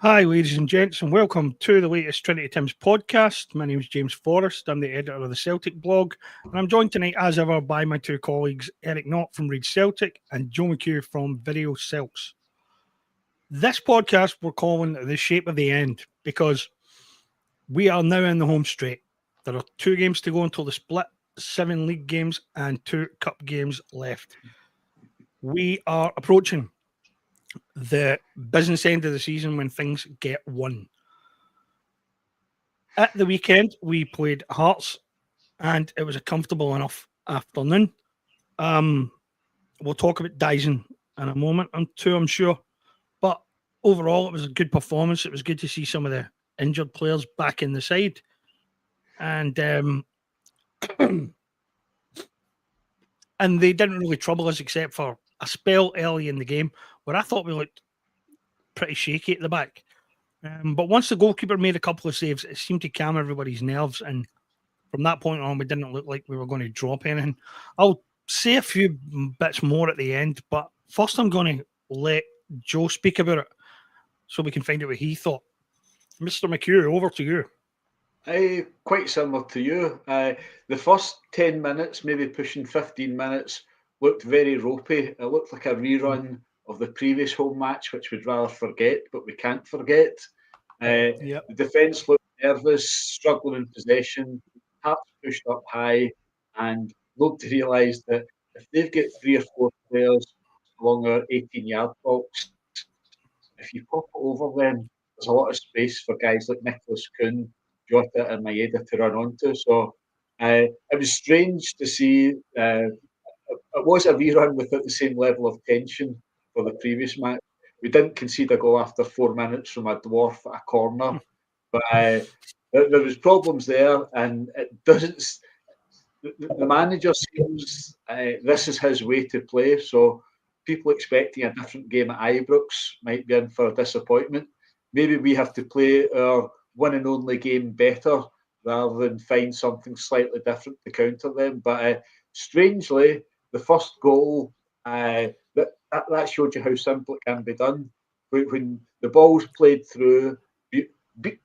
Hi, ladies and gents, and welcome to the latest Trinity Tim's podcast. My name is James Forrest. I'm the editor of the Celtic blog, and I'm joined tonight, as ever, by my two colleagues, Eric Knott from Read Celtic and Joe McHugh from Video Celts. This podcast we're calling The Shape of the End because we are now in the home straight. There are 2 games to go until the split, 7 league games and 2 cup games left. We are approaching the business end of the season when things get won. At the weekend, we played Hearts, and it was a comfortable enough afternoon. We'll talk about Dyson in a moment or two, I'm sure. But overall, it was a good performance. It was good to see some of the injured players back in the side. And and they didn't really trouble us except for a spell early in the game where I thought we looked pretty shaky at the back. But once the goalkeeper made a couple of saves, it seemed to calm everybody's nerves. And from that point on, we didn't look like we were going to drop anything. I'll say a few bits more at the end, but first I'm going to let Joe speak about it so we can find out what he thought. Mr. McHugh, over to you. Quite similar to you. The first 10 minutes, maybe pushing 15 minutes, looked very ropey. It looked like a rerun of the previous home match, which we'd rather forget, but we can't forget. The defence looked nervous, struggling in possession, Hearts pushed up high, and nobody realised that if they've got 3 or 4 players along our 18-yard box, if you pop it over them, there's a lot of space for guys like Nicholas Kuhn, Jota and Maeda to run onto. So it was strange to see. It was a rerun without the same level of tension for the previous match. We didn't concede a goal after 4 minutes from a dwarf at a corner, but there was problems there, and it doesn't. The manager seems this is his way to play. So people expecting a different game at Ibrox might be in for a disappointment. Maybe we have to play our one and only game better rather than find something slightly different to counter them. But strangely, the first goal that showed you how simple it can be done. When the ball's played through,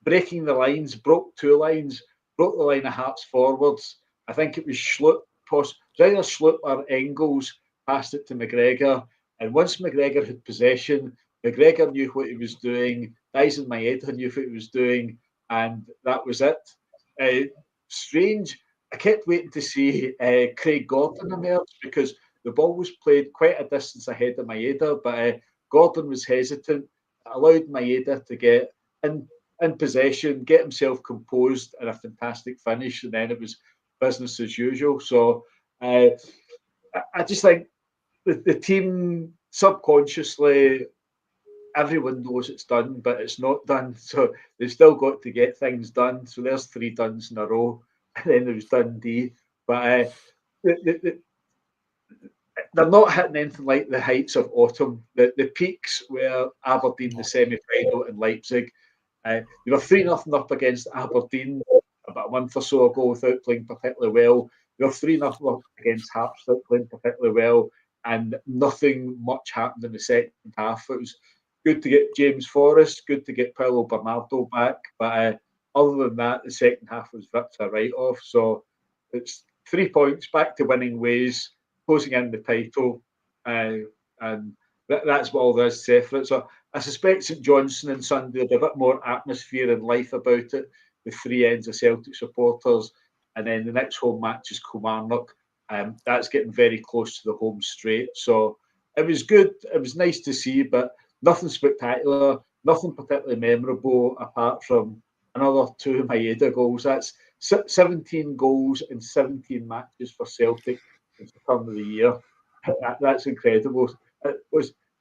breaking the lines, broke 2 lines, broke the line of Hearts forwards. I think it was Schlupp, either Schlupp or Engels passed it to McGregor. And once McGregor had possession, McGregor knew what he was doing. Dyson Maeda knew what he was doing, and that was it. Strange. I kept waiting to see Craig Gordon emerge because the ball was played quite a distance ahead of Maeda, but Gordon was hesitant. It allowed Maeda to get in possession, get himself composed, and a fantastic finish, and then it was business as usual. So I just think the team subconsciously, everyone knows it's done, but it's not done. So they've still got to get things done. So there's 3 duns in a row, and then there's Dundee. But they're not hitting anything like the heights of autumn. The peaks were Aberdeen, the semi-final, and Leipzig. They were 3-0 up against Aberdeen about a month or so ago without playing particularly well. They were 3-0 up against Hearts without playing particularly well, and nothing much happened in the second half. It was good to get James Forrest, good to get Paulo Bernardo back, but other than that, the second half was ripped a write-off. So it's 3 points back to winning ways, closing in the title, and that's what all there is to say for it. So I suspect St Johnstone on Sunday will be a bit more atmosphere and life about it, with 3 ends of Celtic supporters, and then the next home match is Kilmarnock. That's getting very close to the home straight. So it was good. It was nice to see, but nothing spectacular, nothing particularly memorable apart from another 2 Maeda goals. That's 17 goals in 17 matches for Celtic since the turn of the year. That's incredible.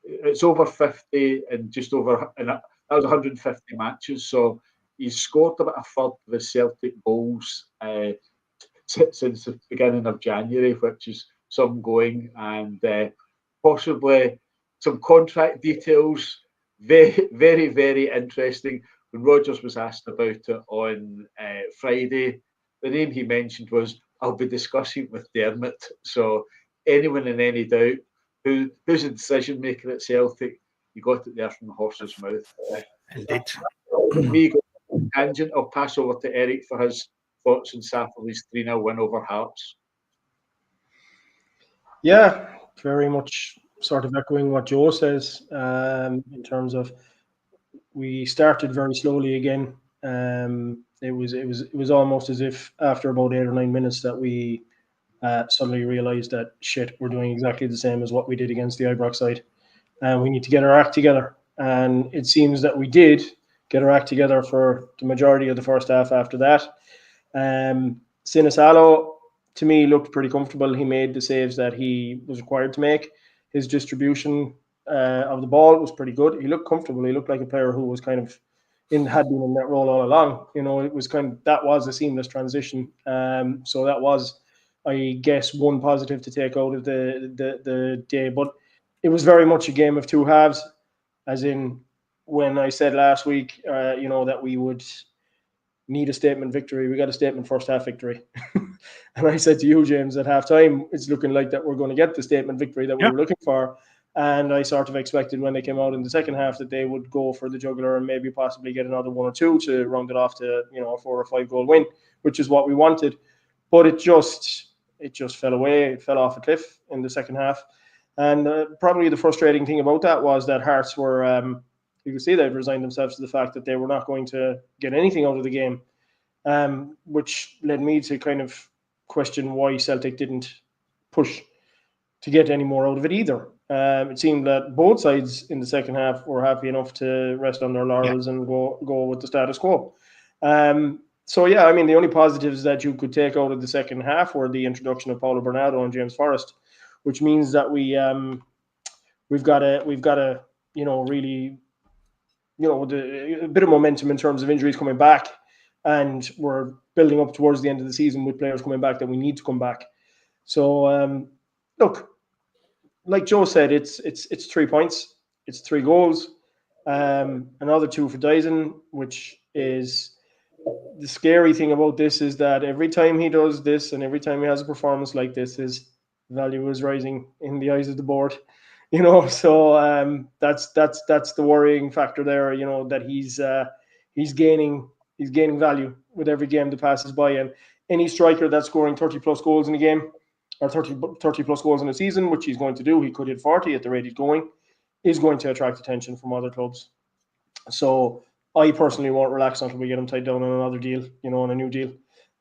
It's over 50 and just over, and that was 150 matches. So he's scored about a third of the Celtic goals since the beginning of January, which is some going, and possibly some contract details. Very, very, very interesting. When Rodgers was asked about it on Friday, the name he mentioned was, "I'll be discussing with Dermot." So anyone in any doubt who's a decision maker at Celtic, you got it there from the horse's mouth. Indeed. Me going on a tangent, I'll pass over to Eric for his thoughts on Saturday's 3-0 win over Hearts. Yeah, very much sort of echoing what Joe says in terms of we started very slowly again. It was almost as if after about 8 or 9 minutes that we suddenly realised that shit, we're doing exactly the same as what we did against the Ibrox side, and we need to get our act together. And it seems that we did get our act together for the majority of the first half. After that, Sinisalo, to me, looked pretty comfortable. He made the saves that he was required to make. His distribution of the ball was pretty good. He looked comfortable. He looked like a player who was kind of had been in that role all along. You know, it was that was a seamless transition. So that was, I guess, one positive to take out of the day. But it was very much a game of two halves, as in when I said last week, that we would need a statement victory. We got a statement first half victory. And I said to you, James, at halftime, it's looking like that we're going to get the statement victory that we were looking for. And I sort of expected when they came out in the second half that they would go for the jugular and maybe possibly get another 1 or 2 to round it off to, a 4 or 5 goal win, which is what we wanted. But it just fell away. It fell off a cliff in the second half. And probably the frustrating thing about that was that Hearts were, you could see they'd resigned themselves to the fact that they were not going to get anything out of the game, which led me to kind of question why Celtic didn't push to get any more out of it either. It seemed that both sides in the second half were happy enough to rest on their laurels and go with the status quo. So, the only positives that you could take out of the second half were the introduction of Paulo Bernardo and James Forrest, which means that we've got a really, a bit of momentum in terms of injuries coming back, and we're building up towards the end of the season with players coming back that we need to come back. So, look, like Joe said, it's 3 points, it's 3 goals, another 2 for Dyson, which is the scary thing about this is that every time he does this and every time he has a performance like this, his value is rising in the eyes of the board. So that's the worrying factor there. That he's gaining value with every game that passes by, and any striker that's scoring 30 plus goals in a game or 30 plus goals in a season, which he's going to do, he could hit 40 at the rate he's going, is going to attract attention from other clubs. So I personally won't relax until we get him tied down on another deal, on a new deal.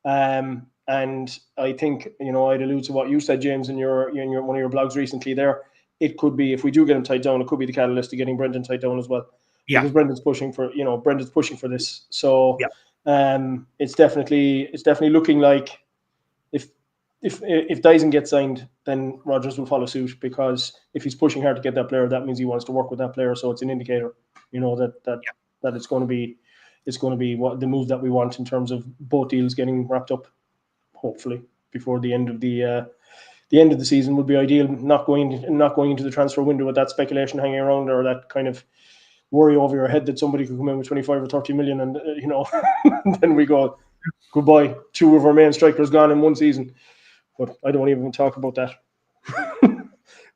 And I think, I'd allude to what you said, James, in your one of your blogs recently there. It could be, if we do get him tied down, it could be the catalyst to getting Brendan tied down as well. Yeah. Because Brendan's pushing for this. So it's definitely looking like if Dyson gets signed, then Rodgers will follow suit, because if he's pushing hard to get that player, that means he wants to work with that player. So it's an indicator, that it's going to be what the move that we want in terms of both deals getting wrapped up, hopefully before the end of the season would be ideal. Not going into the transfer window with that speculation hanging around, or that kind of worry over your head that somebody could come in with 25 or 30 million and then we go goodbye, 2 of our main strikers gone in 1 season. But I don't even talk about that.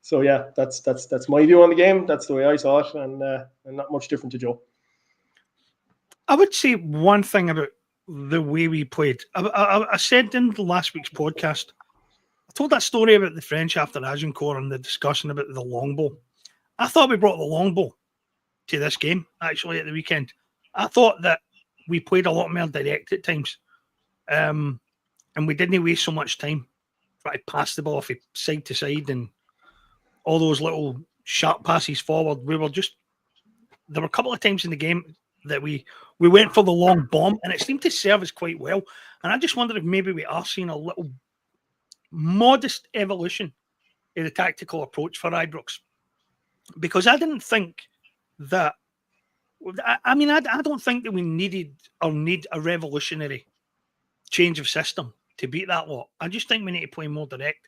So yeah, that's my view on the game. That's the way I saw it, and not much different to Joe. I would say one thing about the way we played. I said in the last week's podcast, I told that story about the French after Agincourt and the discussion about the long ball. I thought we brought the long ball to this game, actually, at the weekend. I thought that we played a lot more direct at times. And we didn't waste so much time trying to pass the ball from side to side and all those little sharp passes forward. There were a couple of times in the game that we went for the long bomb, and it seemed to serve us quite well. And I just wonder if maybe we are seeing a little modest evolution in the tactical approach for Ibrox, because I didn't think that. I don't think that we need a revolutionary change of system to beat that lot. I just think we need to play more direct.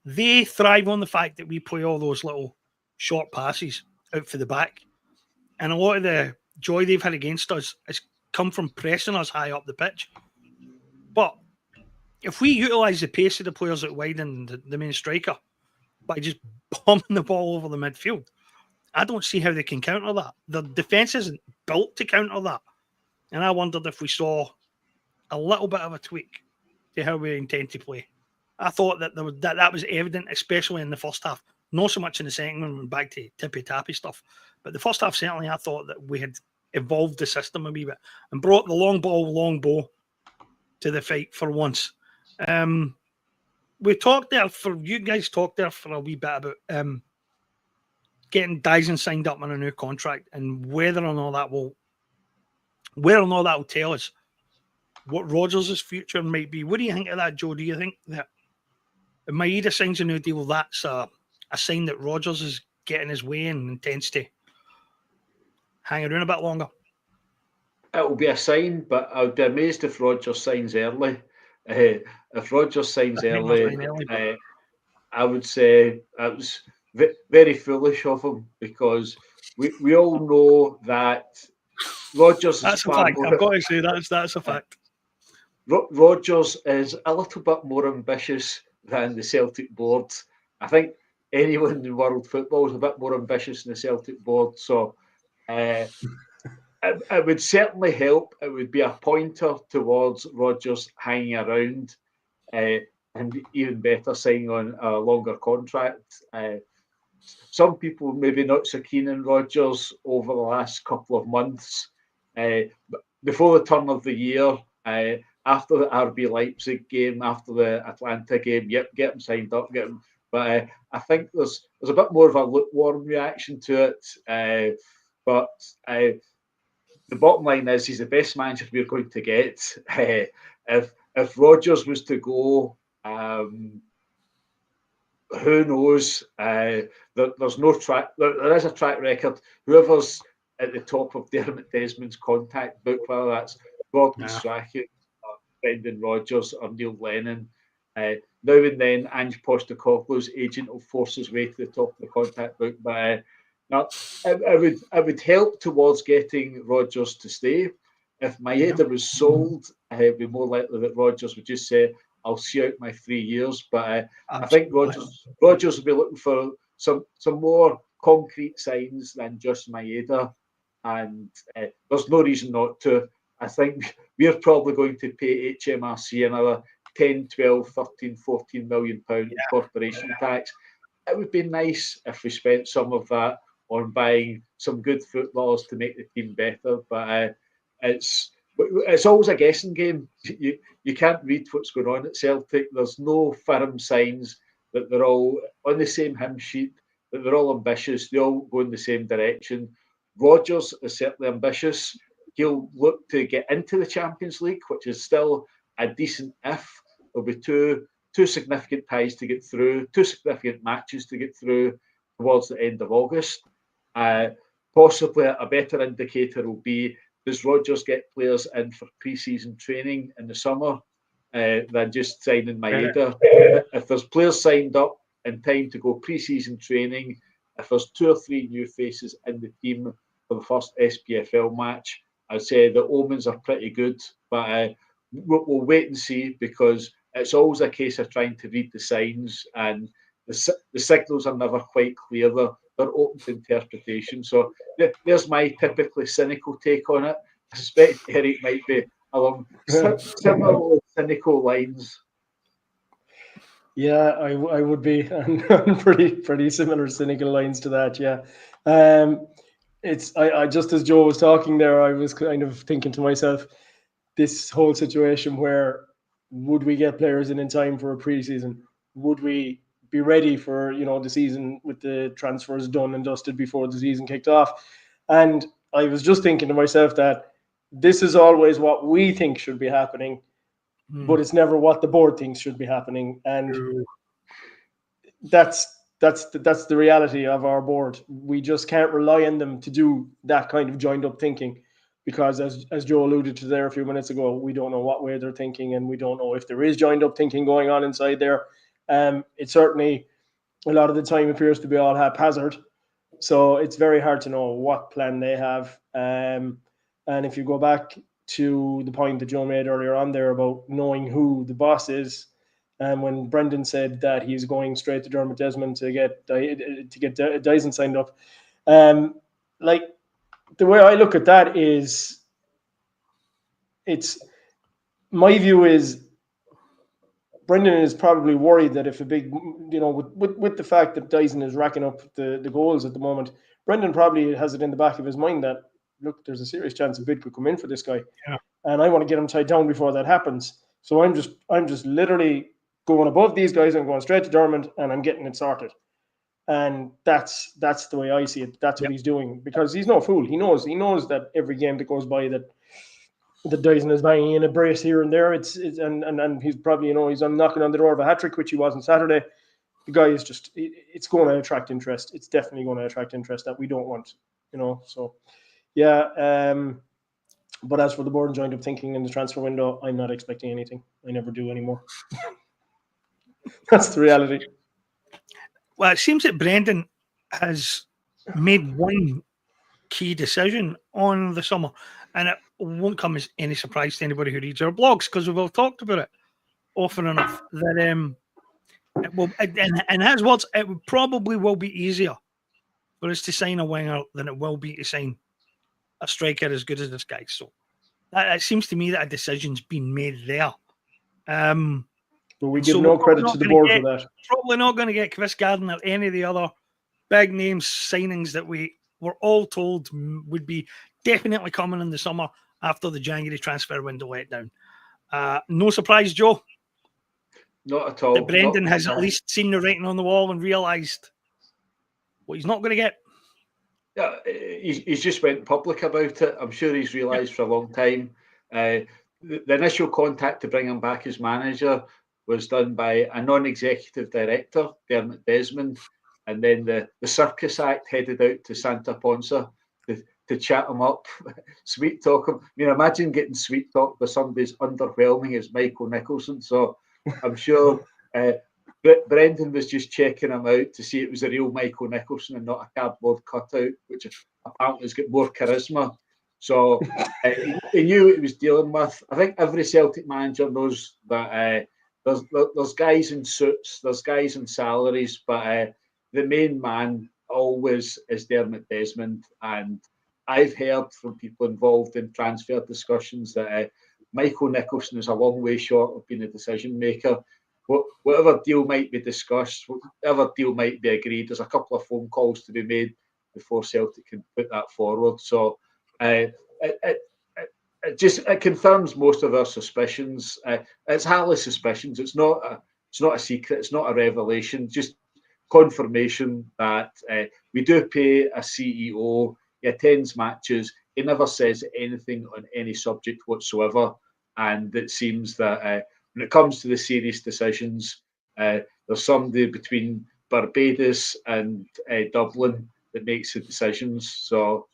They thrive on the fact that we play all those little short passes out for the back, and a lot of the joy they've had against us has come from pressing us high up the pitch. But if we utilise the pace of the players out wide and the main striker by just bombing the ball over the midfield, I don't see how they can counter that. The defence isn't built to counter that. And I wondered if we saw a little bit of a tweak to how we intend to play. I thought that that was evident, especially in the first half. Not so much in the second when we went back to tippy-tappy stuff. But the first half, certainly, I thought that we had evolved the system a wee bit and brought the long bow to the fight for once. We talked there you guys talked there for a wee bit about getting Dyson signed up on a new contract and whether or not that will tell us what Rodgers' future might be. What do you think of that, Joe? Do you think that if Maeda signs a new deal, that's a sign that Rodgers is getting his way and intends to hang around a bit longer? It will be a sign, but I would be amazed if Rodgers signs early. If Rodgers signs early, I would say it was very foolish of him, because we all know that Rodgers is that's a fact. I've got to say that's a fact. Rodgers is a little bit more ambitious than the Celtic board. I think anyone in world football is a bit more ambitious than the Celtic board. So it would certainly help. It would be a pointer towards Rodgers hanging around, and even better, signing on a longer contract. Some people maybe not so keen on Rodgers over the last couple of months. Before the turn of the year, after the RB Leipzig game, after the Atlanta game, get him signed up, get him. But I think there's a bit more of a lukewarm reaction to it. But the bottom line is he's the best manager we're going to get. If Rodgers was to go, who knows? There's no track. There is a track record. Whoever's at the top of Dermot Desmond's contact book, whether that's Gordon Strachan, Brendan Rodgers, or Neil Lennon, now and then Ange Postecoglou's agent will force his way to the top of the contact book. But it would help towards getting Rodgers to stay. If Maeda was sold, it'd be more likely that Rodgers would just say, "I'll see out my 3 years." But I think Rodgers will be looking for some more concrete signs than just Maeda, and there's no reason not to. I think we're probably going to pay HMRC another 10, 12, 13, 14 million pound corporation tax. It would be nice if we spent some of that on buying some good footballers to make the team better. But it's always a guessing game. You can't read what's going on at Celtic. There's no firm signs that they're all on the same hymn sheet, that they're all ambitious. They all go in the same direction. Rodgers is certainly ambitious. He'll look to get into the Champions League, which is still a decent if. There'll be two significant ties to get through, two significant matches to get through towards the end of August. Possibly a better indicator will be, does Rodgers get players in for pre-season training in the summer than just signing Maeda? If there's players signed up in time to go pre-season training, if there's 2 or 3 new faces in the team for the first SPFL match, I'd say the omens are pretty good. But we'll wait and see, because it's always a case of trying to read the signs, and the signals are never quite clear. They're open to interpretation. So there's my typically cynical take on it. I suspect Eric might be along similar cynical lines. Yeah, I would be on pretty similar cynical lines to that. Yeah, I just, as Joe was talking there, I was kind of thinking to myself, this whole situation where, would we get players in time for a pre-season? Would we be ready for the season with the transfers done and dusted before the season kicked off? And I was just thinking to myself that this is always what we think should be happening, but it's never what the board thinks should be happening. And that's the reality of our board. We just can't rely on them to do that kind of joined up thinking, because as Joe alluded to there a few minutes ago, we don't know what way they're thinking, and we don't know if there is joined up thinking going on inside there. It certainly, a lot of the time, appears to be all haphazard. So it's very hard to know what plan they have. And if you go back to the point that Joe made earlier on there about knowing who the boss is, and when Brendan said that he's going straight to Dermot Desmond to get Dyson signed up, the way I look at that is, my view is Brendan is probably worried that if a big, with the fact that Dyson is racking up the goals at the moment, Brendan probably has it in the back of his mind that, look, there's a serious chance a bid could come in for this guy. Yeah. And I want to get him tied down before that happens. So I'm just literally going above these guys. I'm going straight to Dermot and I'm getting it sorted. And that's the way I see it. That's what he's doing, because he's no fool. He knows that every game that goes by that Dyson is banging in a brace here and there. And he's probably, he's knocking on the door of a hat trick, which he was on Saturday. The guy is just, it's going to attract interest. It's definitely going to attract interest that we don't want, So, yeah. But as for the board and joint of thinking in the transfer window, I'm not expecting anything. I never do anymore. That's the reality. Well, it seems that Brendan has made one key decision on the summer, and it won't come as any surprise to anybody who reads our blogs, because we've all talked about it often enough. That it will, in his words, it probably will be easier for us to sign a winger than it will be to sign a striker as good as this guy. So it seems to me that a decision's been made there. But we give no credit to the board for that. Probably not going to get Chris Garden or any of the other big name signings that we were all told would be definitely coming in the summer after the January transfer window let down. No surprise, Joe? Not at all. That Brendan has at least seen the writing on the wall and realised what he's not going to get. Yeah, he's just went public about it. I'm sure he's realised for a long time. The initial contact to bring him back as manager was done by a non-executive director, Dermot Desmond, and then the Circus Act headed out to Santa Ponsa to chat him up, sweet talk him. I mean, imagine getting sweet talked by somebody as underwhelming as Michael Nicholson. So I'm sure Brendan was just checking him out to see it was a real Michael Nicholson and not a cardboard cutout, which apparently has got more charisma. So he knew what he was dealing with. I think every Celtic manager knows that there's guys in suits, there's guys in salaries, but the main man always is Dermot Desmond. And I've heard from people involved in transfer discussions that Michael Nicholson is a long way short of being a decision maker. Whatever deal might be discussed, whatever deal might be agreed, there's a couple of phone calls to be made before Celtic can put that forward. So it confirms most of our suspicions. It's hardly suspicions. It's not a secret. It's not a revelation. Just confirmation that we do pay a CEO. He attends matches. He never says anything on any subject whatsoever. And it seems that when it comes to the serious decisions, there's somebody between Barbados and Dublin that makes the decisions. So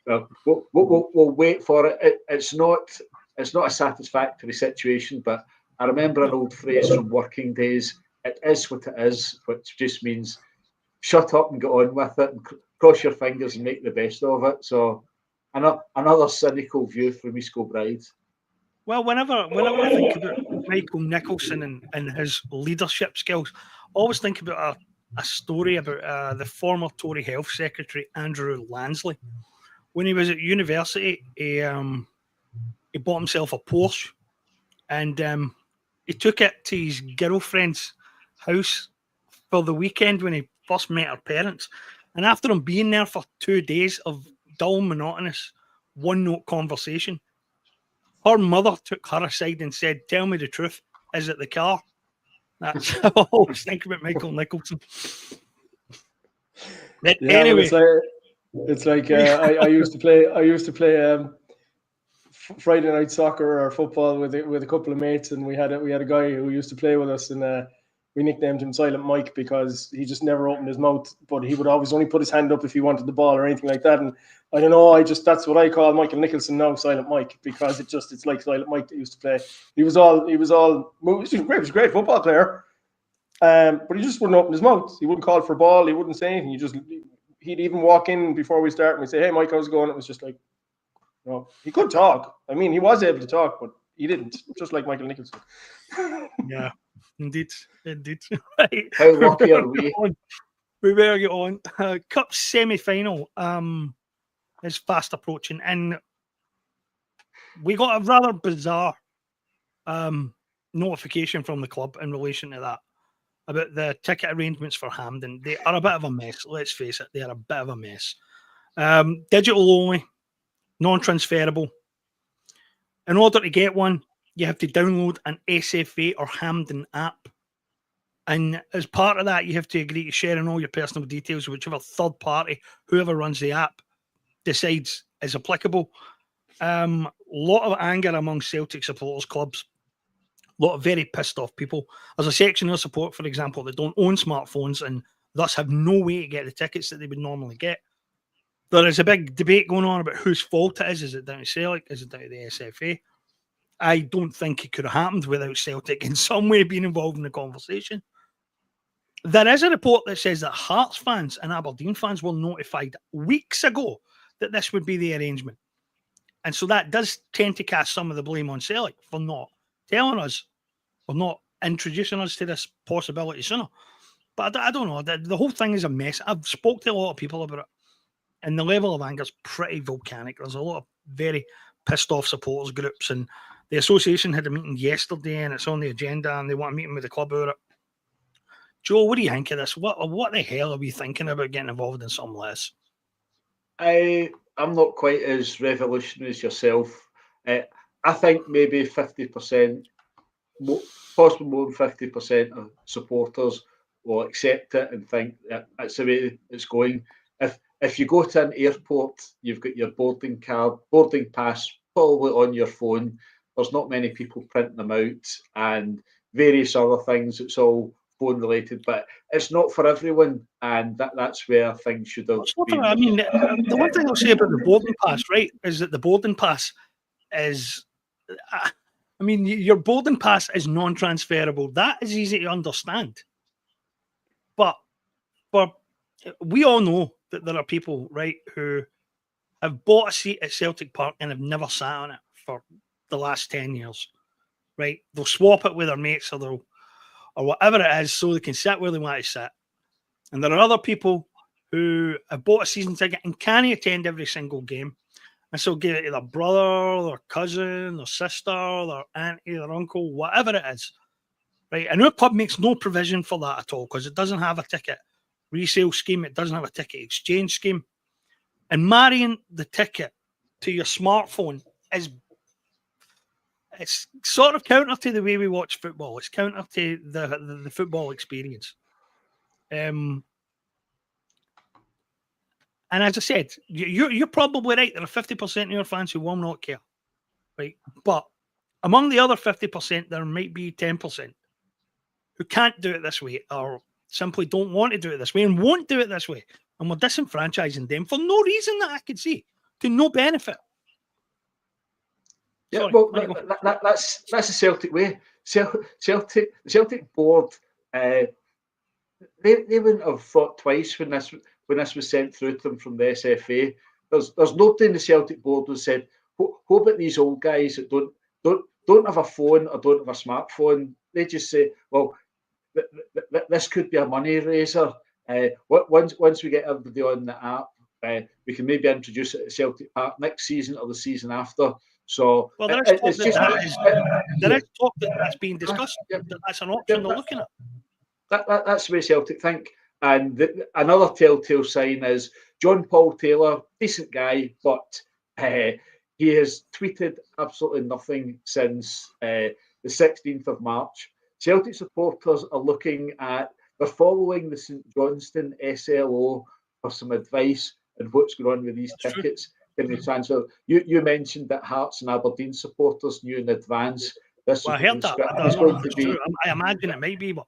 we'll wait for it. It's not a satisfactory situation, but I remember an old phrase from working days: "It is what it is," which just means shut up and get on with it, and cross your fingers and make the best of it. So another cynical view from East Kilbride. Well, whenever I think about Michael Nicholson and his leadership skills, I always think about a story about the former Tory Health Secretary, Andrew Lansley. When he was at university, he bought himself a Porsche, and he took it to his girlfriend's house for the weekend when he first met her parents. And after him being there for 2 days of dull, monotonous, one-note conversation, her mother took her aside and said, "Tell me the truth. Is it the car?" That's how I always think about Michael Nicholson. But Yeah, anyway, it's like I used to play Friday night soccer or football with a couple of mates, and we had a guy who used to play with us, and we nicknamed him Silent Mike because he just never opened his mouth, but he would always only put his hand up if he wanted the ball or anything like that. And I don't know, that's what I call Michael Nicholson now, Silent Mike, because it's like Silent Mike that used to play. He was a great football player, but he just wouldn't open his mouth. He wouldn't call for ball. He wouldn't say anything. He'd even walk in before we start and we'd say, "Hey, Mike, how's it going?" It was just like, he could talk. I mean, he was able to talk, but he didn't. Just like Michael Nicholson. yeah, indeed. Right. How lucky are we? We better get on. Cup semi-final. is fast approaching, and we got a rather bizarre notification from the club in relation to that about the ticket arrangements for Hampden. They are a bit of a mess. Let's face it, they are a bit of a mess. Digital only, non-transferable. In order to get one, you have to download an SFA or Hampden app. And as part of that, you have to agree to sharing all your personal details, whichever third party, whoever runs the app, decides is applicable. Lot of anger among Celtic supporters clubs. A lot of very pissed off people. There's a section of support, for example, that don't own smartphones and thus have no way to get the tickets that they would normally get. There is a big debate going on about whose fault it is. Is it down to Celtic? Is it down to the SFA? I don't think it could have happened without Celtic in some way being involved in the conversation. There is a report that says that Hearts fans and Aberdeen fans were notified weeks ago that this would be the arrangement. And so that does tend to cast some of the blame on Celtic for not telling us or not introducing us to this possibility sooner. But I don't know. The whole thing is a mess. I've spoke to a lot of people about it, and the level of anger is pretty volcanic. There's a lot of very pissed off supporters groups, and the association had a meeting yesterday, and it's on the agenda, and they want a meeting with the club about it. Joe, what do you think of this? What the hell are we thinking about getting involved in something like this? I'm not quite as revolutionary as yourself. I think maybe 50%, possibly more than 50% of supporters will accept it and think that that's the way it's going. If you go to an airport, you've got your boarding pass probably on your phone. There's not many people printing them out and various other things. It's all phone related, but it's not for everyone, and that's where things should have been. I mean, the one thing I'll say about the boarding pass, right, is that the boarding pass is, I mean, your boarding pass is non-transferable. That is easy to understand, but we all know that there are people, right, who have bought a seat at Celtic Park and have never sat on it for the last 10 years, right? They'll swap it with their mates or whatever it is so they can sit where they want to sit. And there are other people who have bought a season ticket and can't attend every single game. And so give it to their brother, their cousin, their sister, their auntie, their uncle, whatever it is, right? And our club makes no provision for that at all because it doesn't have a ticket resale scheme. It doesn't have a ticket exchange scheme. And marrying the ticket to your smartphone it's sort of counter to the way we watch football. It's counter to the football experience. And as I said, you're probably right. There are 50% of your fans who will not care, right? But among the other 50%, there might be 10% who can't do it this way or simply don't want to do it this way and won't do it this way. And we're disenfranchising them for no reason that I could see, to no benefit. Yeah, well, that's the Celtic way. The Celtic board, they wouldn't have thought twice when this was sent through to them from the SFA. There's nobody in the Celtic board who said, "What about these old guys that don't have a phone or don't have a smartphone?" They just say, "Well, this could be a money raiser. Once we get everybody on the app, we can maybe introduce it at Celtic Park next season or the season after." So well, there is talk that's being discussed. That's an option they're looking at. That's the way Celtic think. And another telltale sign is John Paul Taylor, decent guy, but he has tweeted absolutely nothing since the 16th of March. Celtic supporters are they're following the St Johnstone SLO for some advice on what's going on with these tickets. Can we transfer? You mentioned that Hearts and Aberdeen supporters knew in advance this. Well, I heard that. I imagine it might be, but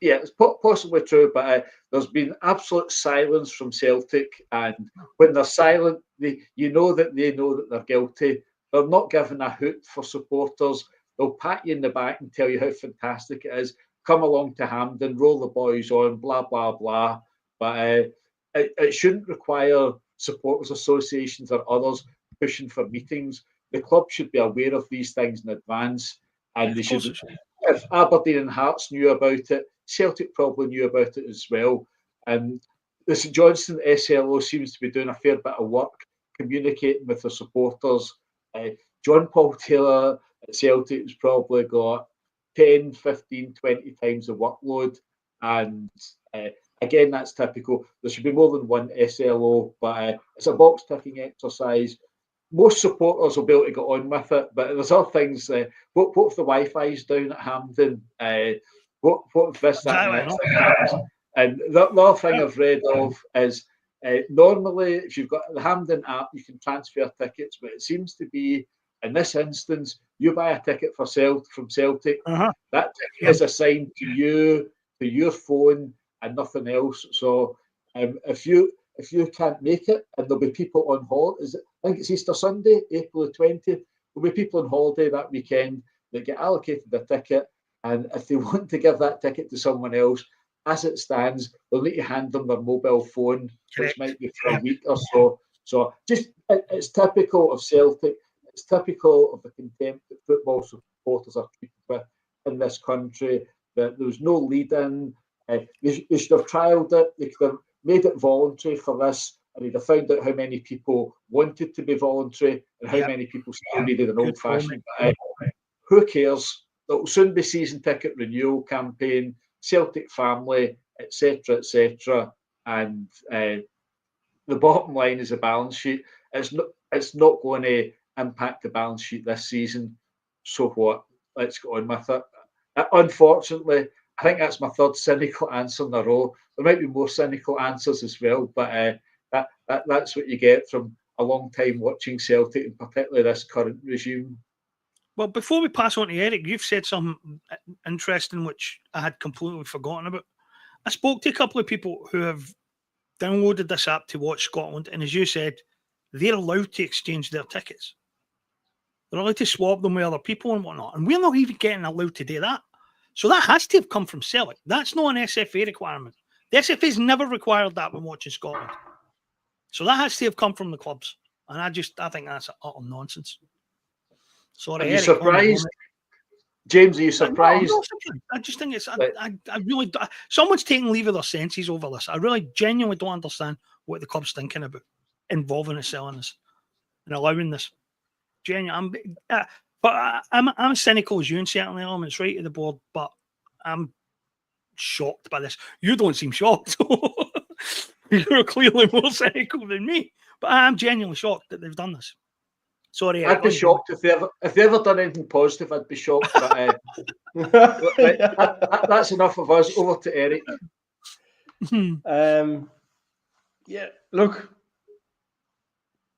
yeah, it's possibly true. But there's been absolute silence from Celtic, and when they're silent, you know that they know that they're guilty. They're not giving a hoot for supporters. They'll pat you in the back and tell you how fantastic it is. Come along to Hampden, roll the boys on, blah blah blah. But it shouldn't require supporters associations or others pushing for meetings. The club should be aware of these things in advance, and they should. If Aberdeen and Hearts knew about it, Celtic probably knew about it as well. And the St Johnstone SLO seems to be doing a fair bit of work communicating with the supporters. John Paul Taylor at Celtic has probably got 10, 15, 20 times the workload. And again, that's typical. There should be more than one SLO, but it's a box ticking exercise. Most supporters will be able to get on with it, but there's other things. What if the Wi-Fi is down at Hampden? What if this, that, and the next thing happens? And the other thing I've read of is normally, if you've got the Hampden app, you can transfer tickets, but it seems to be, in this instance, you buy a ticket from Celtic, that ticket is assigned to you, to your phone, and nothing else. So if you can't make it, and there'll be people on holiday, I think it's Easter Sunday, April the 20th, there'll be people on holiday that weekend that get allocated a ticket, and if they want to give that ticket to someone else, as it stands, they'll need to hand them their mobile phone, which might be for a week or so. So just, it's typical of Celtic. It's typical of the contempt that football supporters are treated with in this country, that there was no lead-in. They should have trialled it. They could have made it voluntary for this, and they'd have found out how many people wanted to be voluntary and how many people still needed an old-fashioned. Who cares? There'll soon be season ticket renewal campaign, Celtic family, etc., etc. And the bottom line is a balance sheet. It's not going to impact the balance sheet this season. So what? Let's get on with it. Unfortunately, I think that's my third cynical answer in a row. There might be more cynical answers as well, but that's what you get from a long time watching Celtic, and particularly this current regime. Well, before we pass on to Eric, you've said something interesting which I had completely forgotten about. I spoke to a couple of people who have downloaded this app to watch Scotland, and as you said, they're allowed to exchange their tickets. They're allowed to swap them with other people and whatnot, and we're not even getting allowed to do that. So that has to have come from Celtic. That's not an SFA requirement. The SFA's never required that when watching Scotland. So that has to have come from the clubs, and I think that's utter nonsense. Sorry, are you surprised? James, are you surprised? I just think it's. I really. Someone's taking leave of their senses over this. I really genuinely don't understand what the club's thinking about involving itself in this and allowing this. Genuinely, I'm as cynical as you in certain elements, right, to the board, but I'm shocked by this. You don't seem shocked. You're clearly more cynical than me, but I'm genuinely shocked that they've done this. Sorry, I'd be shocked if they ever done anything positive. I'd be shocked, but that's enough of us. Over to Eric. Yeah, look.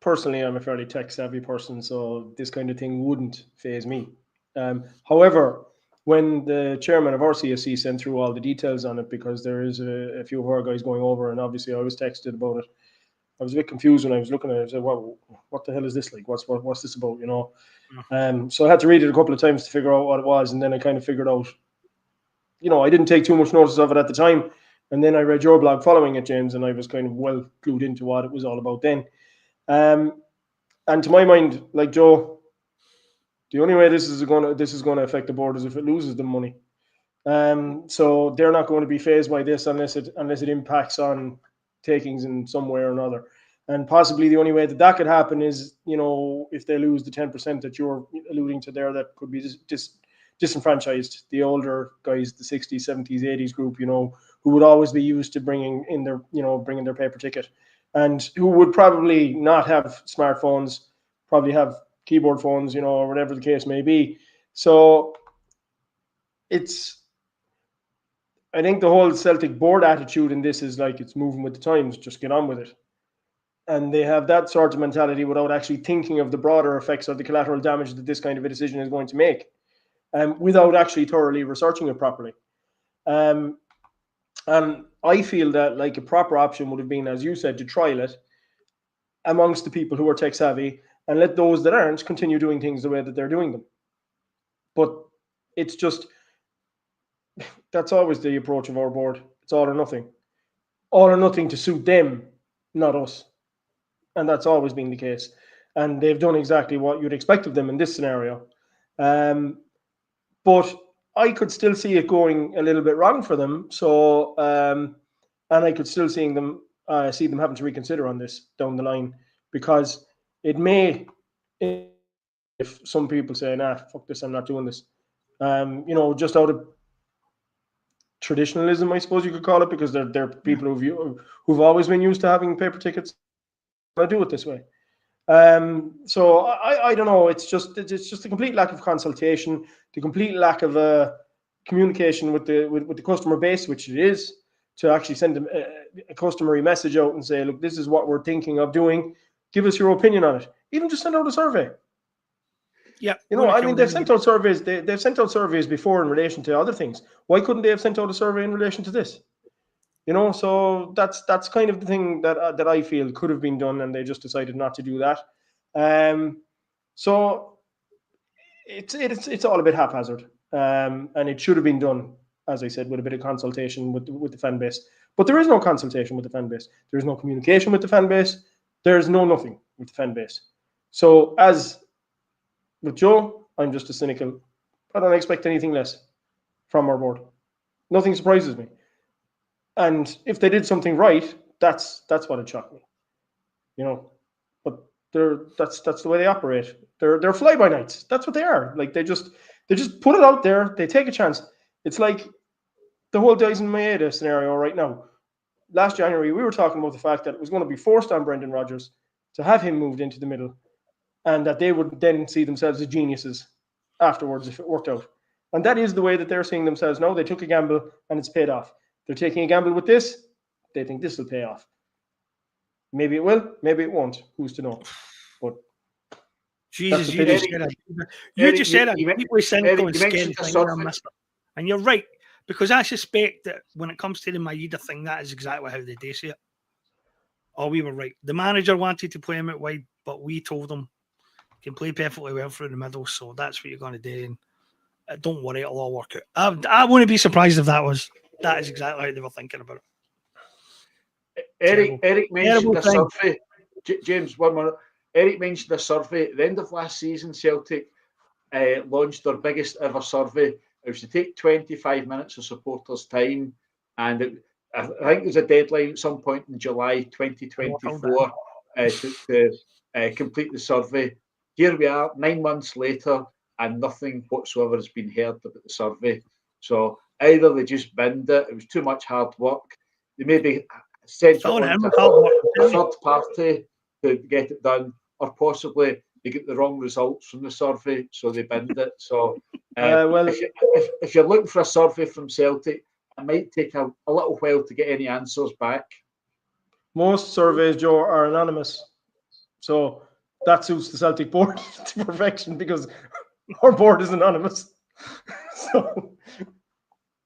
Personally, I'm a fairly tech-savvy person, so this kind of thing wouldn't faze me. However, when the chairman of our CSC sent through all the details on it, because there is a few of our guys going over, and obviously I was texted about it, I was a bit confused when I was looking at it. I said, well, what the hell is this like? What's this about, you know? So I had to read it a couple of times to figure out what it was, and then I kind of figured out, you know, I didn't take too much notice of it at the time, and then I read your blog following it, James, and I was kind of well clued into what it was all about then. And to my mind, like Joe, the only way this is going to affect the board is if it loses the money. So they're not going to be fazed by this unless it impacts on takings in some way or another. And possibly the only way that could happen is, you know, if they lose the 10% that you're alluding to there, that could be just disenfranchised. The older guys, the 60s, 70s, 80s group, you know, who would always be used to bringing their paper ticket, and who would probably not have smartphones, probably have keyboard phones, you know, or whatever the case may be. So I think the whole Celtic board attitude in this is like, it's moving with the times, just get on with it. And they have that sort of mentality without actually thinking of the broader effects or the collateral damage that this kind of a decision is going to make, without actually thoroughly researching it properly. And I feel that like a proper option would have been, as you said, to trial it amongst the people who are tech savvy and let those that aren't continue doing things the way that they're doing them. But it's just, that's always the approach of our board. It's all or nothing. All or nothing to suit them, not us. And that's always been the case. And they've done exactly what you'd expect of them in this scenario. But I could still see it going a little bit wrong for them. So, and I could still see them having to reconsider on this down the line, because it may, if some people say, nah, fuck this, I'm not doing this. Just out of traditionalism, I suppose you could call it, because they're people who've always been used to having paper tickets. I do it this way. So I don't know. It's just a complete lack of consultation, the complete lack of communication with the customer base, which it is, to actually send them a customary message out and say, look, this is what we're thinking of doing. Give us your opinion on it. Even just send out a survey. Yeah, they've sent out surveys. They've sent out surveys before in relation to other things. Why couldn't they have sent out a survey in relation to this? So that's kind of the thing that I feel could have been done, and they just decided not to do that. So it's all a bit haphazard, and it should have been done, as I said, with a bit of consultation with the fan base. But there is no consultation with the fan base. There is no communication with the fan base. There's nothing with the fan base. So as with Joe, I'm just a cynical. I don't expect anything less from our board. Nothing surprises me. And if they did something right, that's what it shocked me. But that's the way they operate. They're fly-by-nights. That's what they are. Like they just put it out there. They take a chance. It's like the whole Dyson Maeda scenario right now. Last January, we were talking about the fact that it was going to be forced on Brendan Rodgers to have him moved into the middle, and that they would then see themselves as geniuses afterwards if it worked out. And that is the way that they're seeing themselves now. They took a gamble and it's paid off. They're taking a gamble with this. They think this will pay off. Maybe it will, maybe it won't. Who's to know? But Jesus, you just said a deeply cynical and scary thing, and you're right, because I suspect that when it comes to the Maeda thing, that is exactly how they see it. Oh, we were right. The manager wanted to play him out wide, but we told him he can play perfectly well through the middle, so that's what you're going to do. And don't worry, it'll all work out. I wouldn't be surprised if that is exactly how they were thinking about it. Eric mentioned a survey. James, 1 minute. Eric mentioned a survey. At the end of last season, Celtic launched their biggest ever survey. It was to take 25 minutes of supporters' time, and I think there's a deadline at some point in July 2024 to complete the survey. Here we are, 9 months later, and nothing whatsoever has been heard about the survey. So either they just binned it, it was too much hard work. They maybe sent it on to a third party to get it done, or possibly they get the wrong results from the survey, so they binned it. So if you're looking for a survey from Celtic, it might take a little while to get any answers back. Most surveys, Joe, are anonymous. So that suits the Celtic board to perfection, because our board is anonymous. So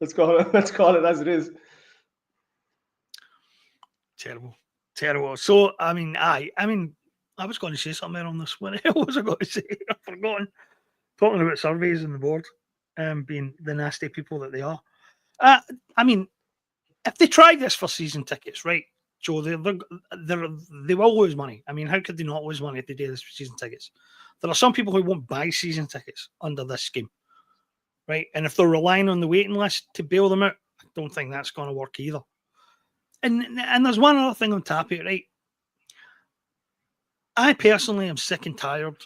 let's call it as it is. Terrible. So I was going to say something on this. What was I going to say? I've forgotten. Talking about surveys and the board, being the nasty people that they are. If they tried this for season tickets, right, Joe, they will lose money. How could they not lose money if they do this for season tickets? There are some people who won't buy season tickets under this scheme, right? And if they're relying on the waiting list to bail them out, I don't think that's going to work either. And there's one other thing on top of it, right? I personally am sick and tired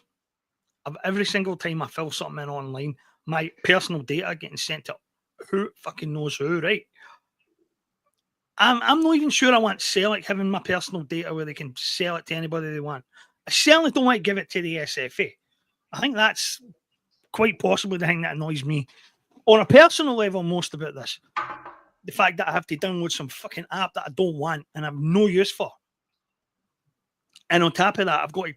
of every single time I fill something in online, my personal data getting sent to who fucking knows who, right? I'm not even sure I want Celtic having my personal data where they can sell it to anybody they want. I certainly don't want to give it to the SFA. I think that's quite possibly the thing that annoys me on a personal level most about this. The fact that I have to download some fucking app that I don't want and have no use for. And on top of that, I've got to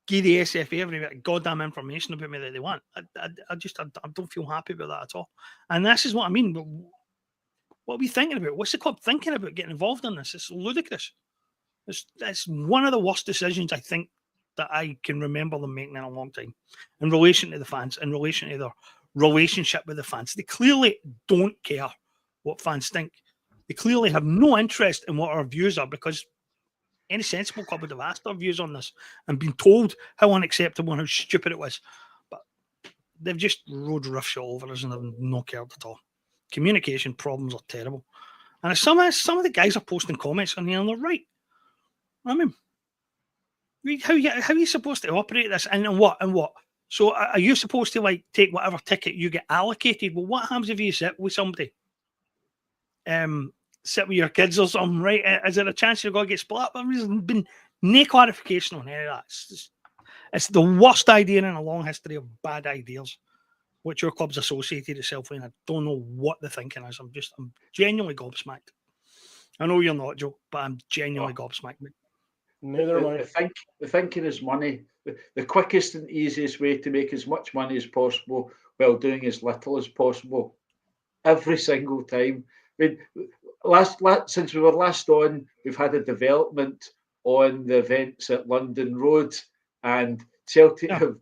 give the SFA every bit of goddamn information about me that they want. I don't feel happy about that at all. And this is what I mean. What are we thinking about? What's the club thinking about getting involved in this? It's ludicrous. It's one of the worst decisions I think that I can remember them making in a long time in relation to the fans, in relation to their relationship with the fans. They clearly don't care what fans think. They clearly have no interest in what our views are, because any sensible club would have asked our views on this and been told how unacceptable and how stupid it was. But they've just rode roughshod over us and they've not cared at all. Communication problems are terrible. And some of the guys are posting comments on here and they're right. How are you supposed to operate this? And what? So are you supposed to like take whatever ticket you get allocated? Well, what happens if you sit with somebody? Sit with your kids or something, right? Is there a chance you're going to get split up? There's been no clarification on any of that. It's the worst idea in a long history of bad ideas, which your club's associated itself with. And I don't know what the thinking is. I'm genuinely gobsmacked. I know you're not, Joe, but I'm genuinely gobsmacked. Neither am I. The thinking is money. The quickest and easiest way to make as much money as possible while doing as little as possible. Every single time. I mean, since we were last on, we've had a development on the events at London Road, and Celtic have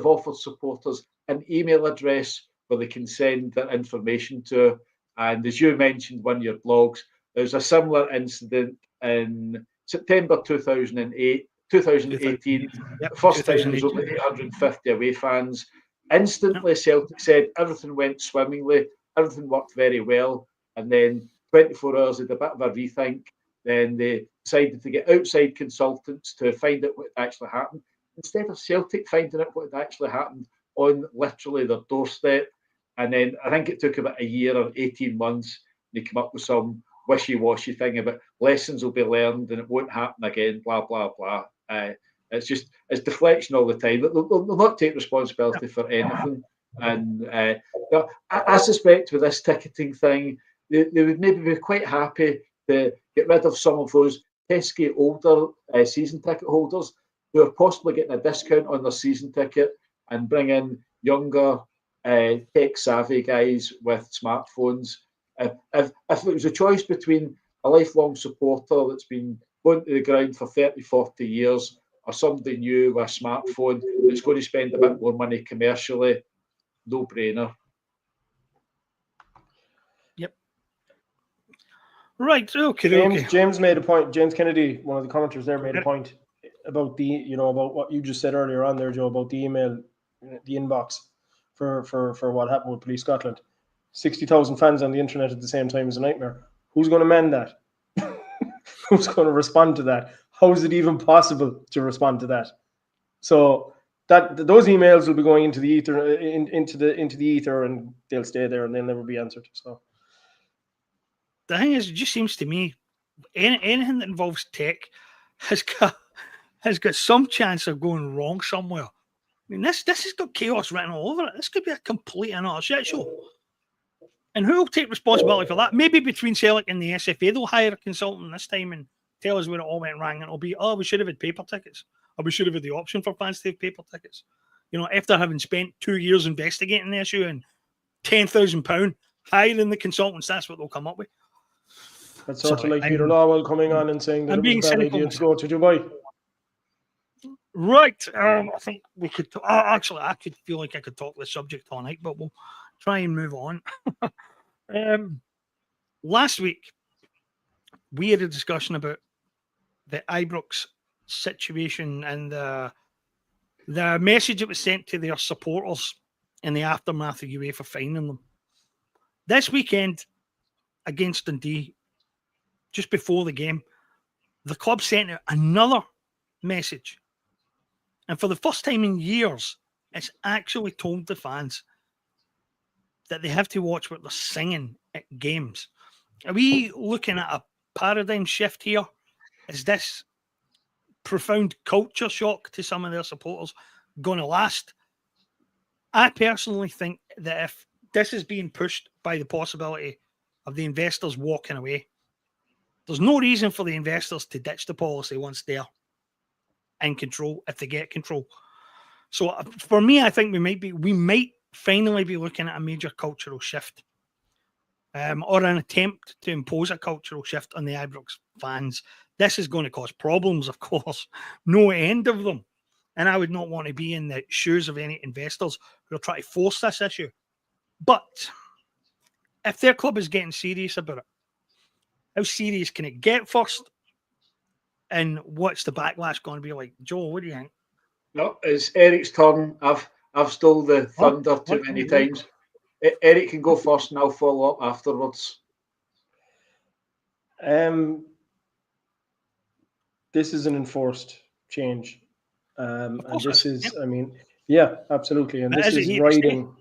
offered supporters an email address where they can send their information to. And as you mentioned, one of your blogs, there's a similar incident in September 2018. Yep, First time there was only 850 away fans. Instantly, Celtic said everything went swimmingly, everything worked very well, and then 24 hours had a bit of a rethink. Then they decided to get outside consultants to find out what actually happened, instead of Celtic finding out what had actually happened on literally their doorstep. And then I think it took about a year or 18 months. They come up with some wishy-washy thing about lessons will be learned and it won't happen again, blah, blah, blah. It's deflection all the time. They'll not take responsibility for anything. And I suspect with this ticketing thing, they would maybe be quite happy to get rid of some of those pesky older season ticket holders who are possibly getting a discount on their season ticket and bring in younger, tech-savvy guys with smartphones. If it was a choice between a lifelong supporter that's been going to the ground for 30, 40 years or somebody new with a smartphone that's going to spend a bit more money commercially, no-brainer. Yep. Right. Okay. James made a point. James Kennedy, one of the commenters there, made a point about about what you just said earlier on there, Joe, about the email, the inbox for what happened with Police Scotland. 60,000 fans on the internet at the same time is a nightmare. Who's going to mend that? Who's going to respond to that? How is it even possible to respond to that? So that those emails will be going into the ether, into the ether, and they'll stay there and they'll never be answered. So the thing is, it just seems to me anything that involves tech has got some chance of going wrong somewhere. I mean, this has got chaos written all over it. This could be a complete and utter shit show. And who will take responsibility for that? Maybe between Celtic and the SFA, they'll hire a consultant this time and tell us where it all went wrong. And it'll be, we should have had paper tickets. Or we should have had the option for fans to have paper tickets. After having spent 2 years investigating the issue and £10,000 hiring the consultants, that's what they'll come up with. That's sort of like Peter Lawwell coming on and saying that it was a bad idea to go to Dubai. Right. I think we could. Actually, I could feel like I could talk this subject all night, but we'll try and move on. Last week, we had a discussion about the Ibrox situation and the message that was sent to their supporters in the aftermath of UEFA fining them. This weekend against Dundee, just before the game, the club sent out another message. And for the first time in years, it's actually told the fans that they have to watch what they're singing at games. Are we looking at a paradigm shift here? Is this profound culture shock to some of their supporters going to last? I personally think that if this is being pushed by the possibility of the investors walking away, there's no reason for the investors to ditch the policy once they're in control, if they get control. So for me, I think we might finally be looking at a major cultural shift, or an attempt to impose a cultural shift on the Ibrox fans. This is going to cause problems, of course, no end of them. And I would not want to be in the shoes of any investors who are trying to force this issue. But if their club is getting serious about it, how serious can it get first? And what's the backlash going to be like? Joe, what do you think? No, it's Eric's turn. I've stole the thunder too many times. Eric can go first and I'll follow up afterwards. this is an enforced change. And this is, yeah. I mean, yeah, absolutely. And But this is it is here to stay? riding.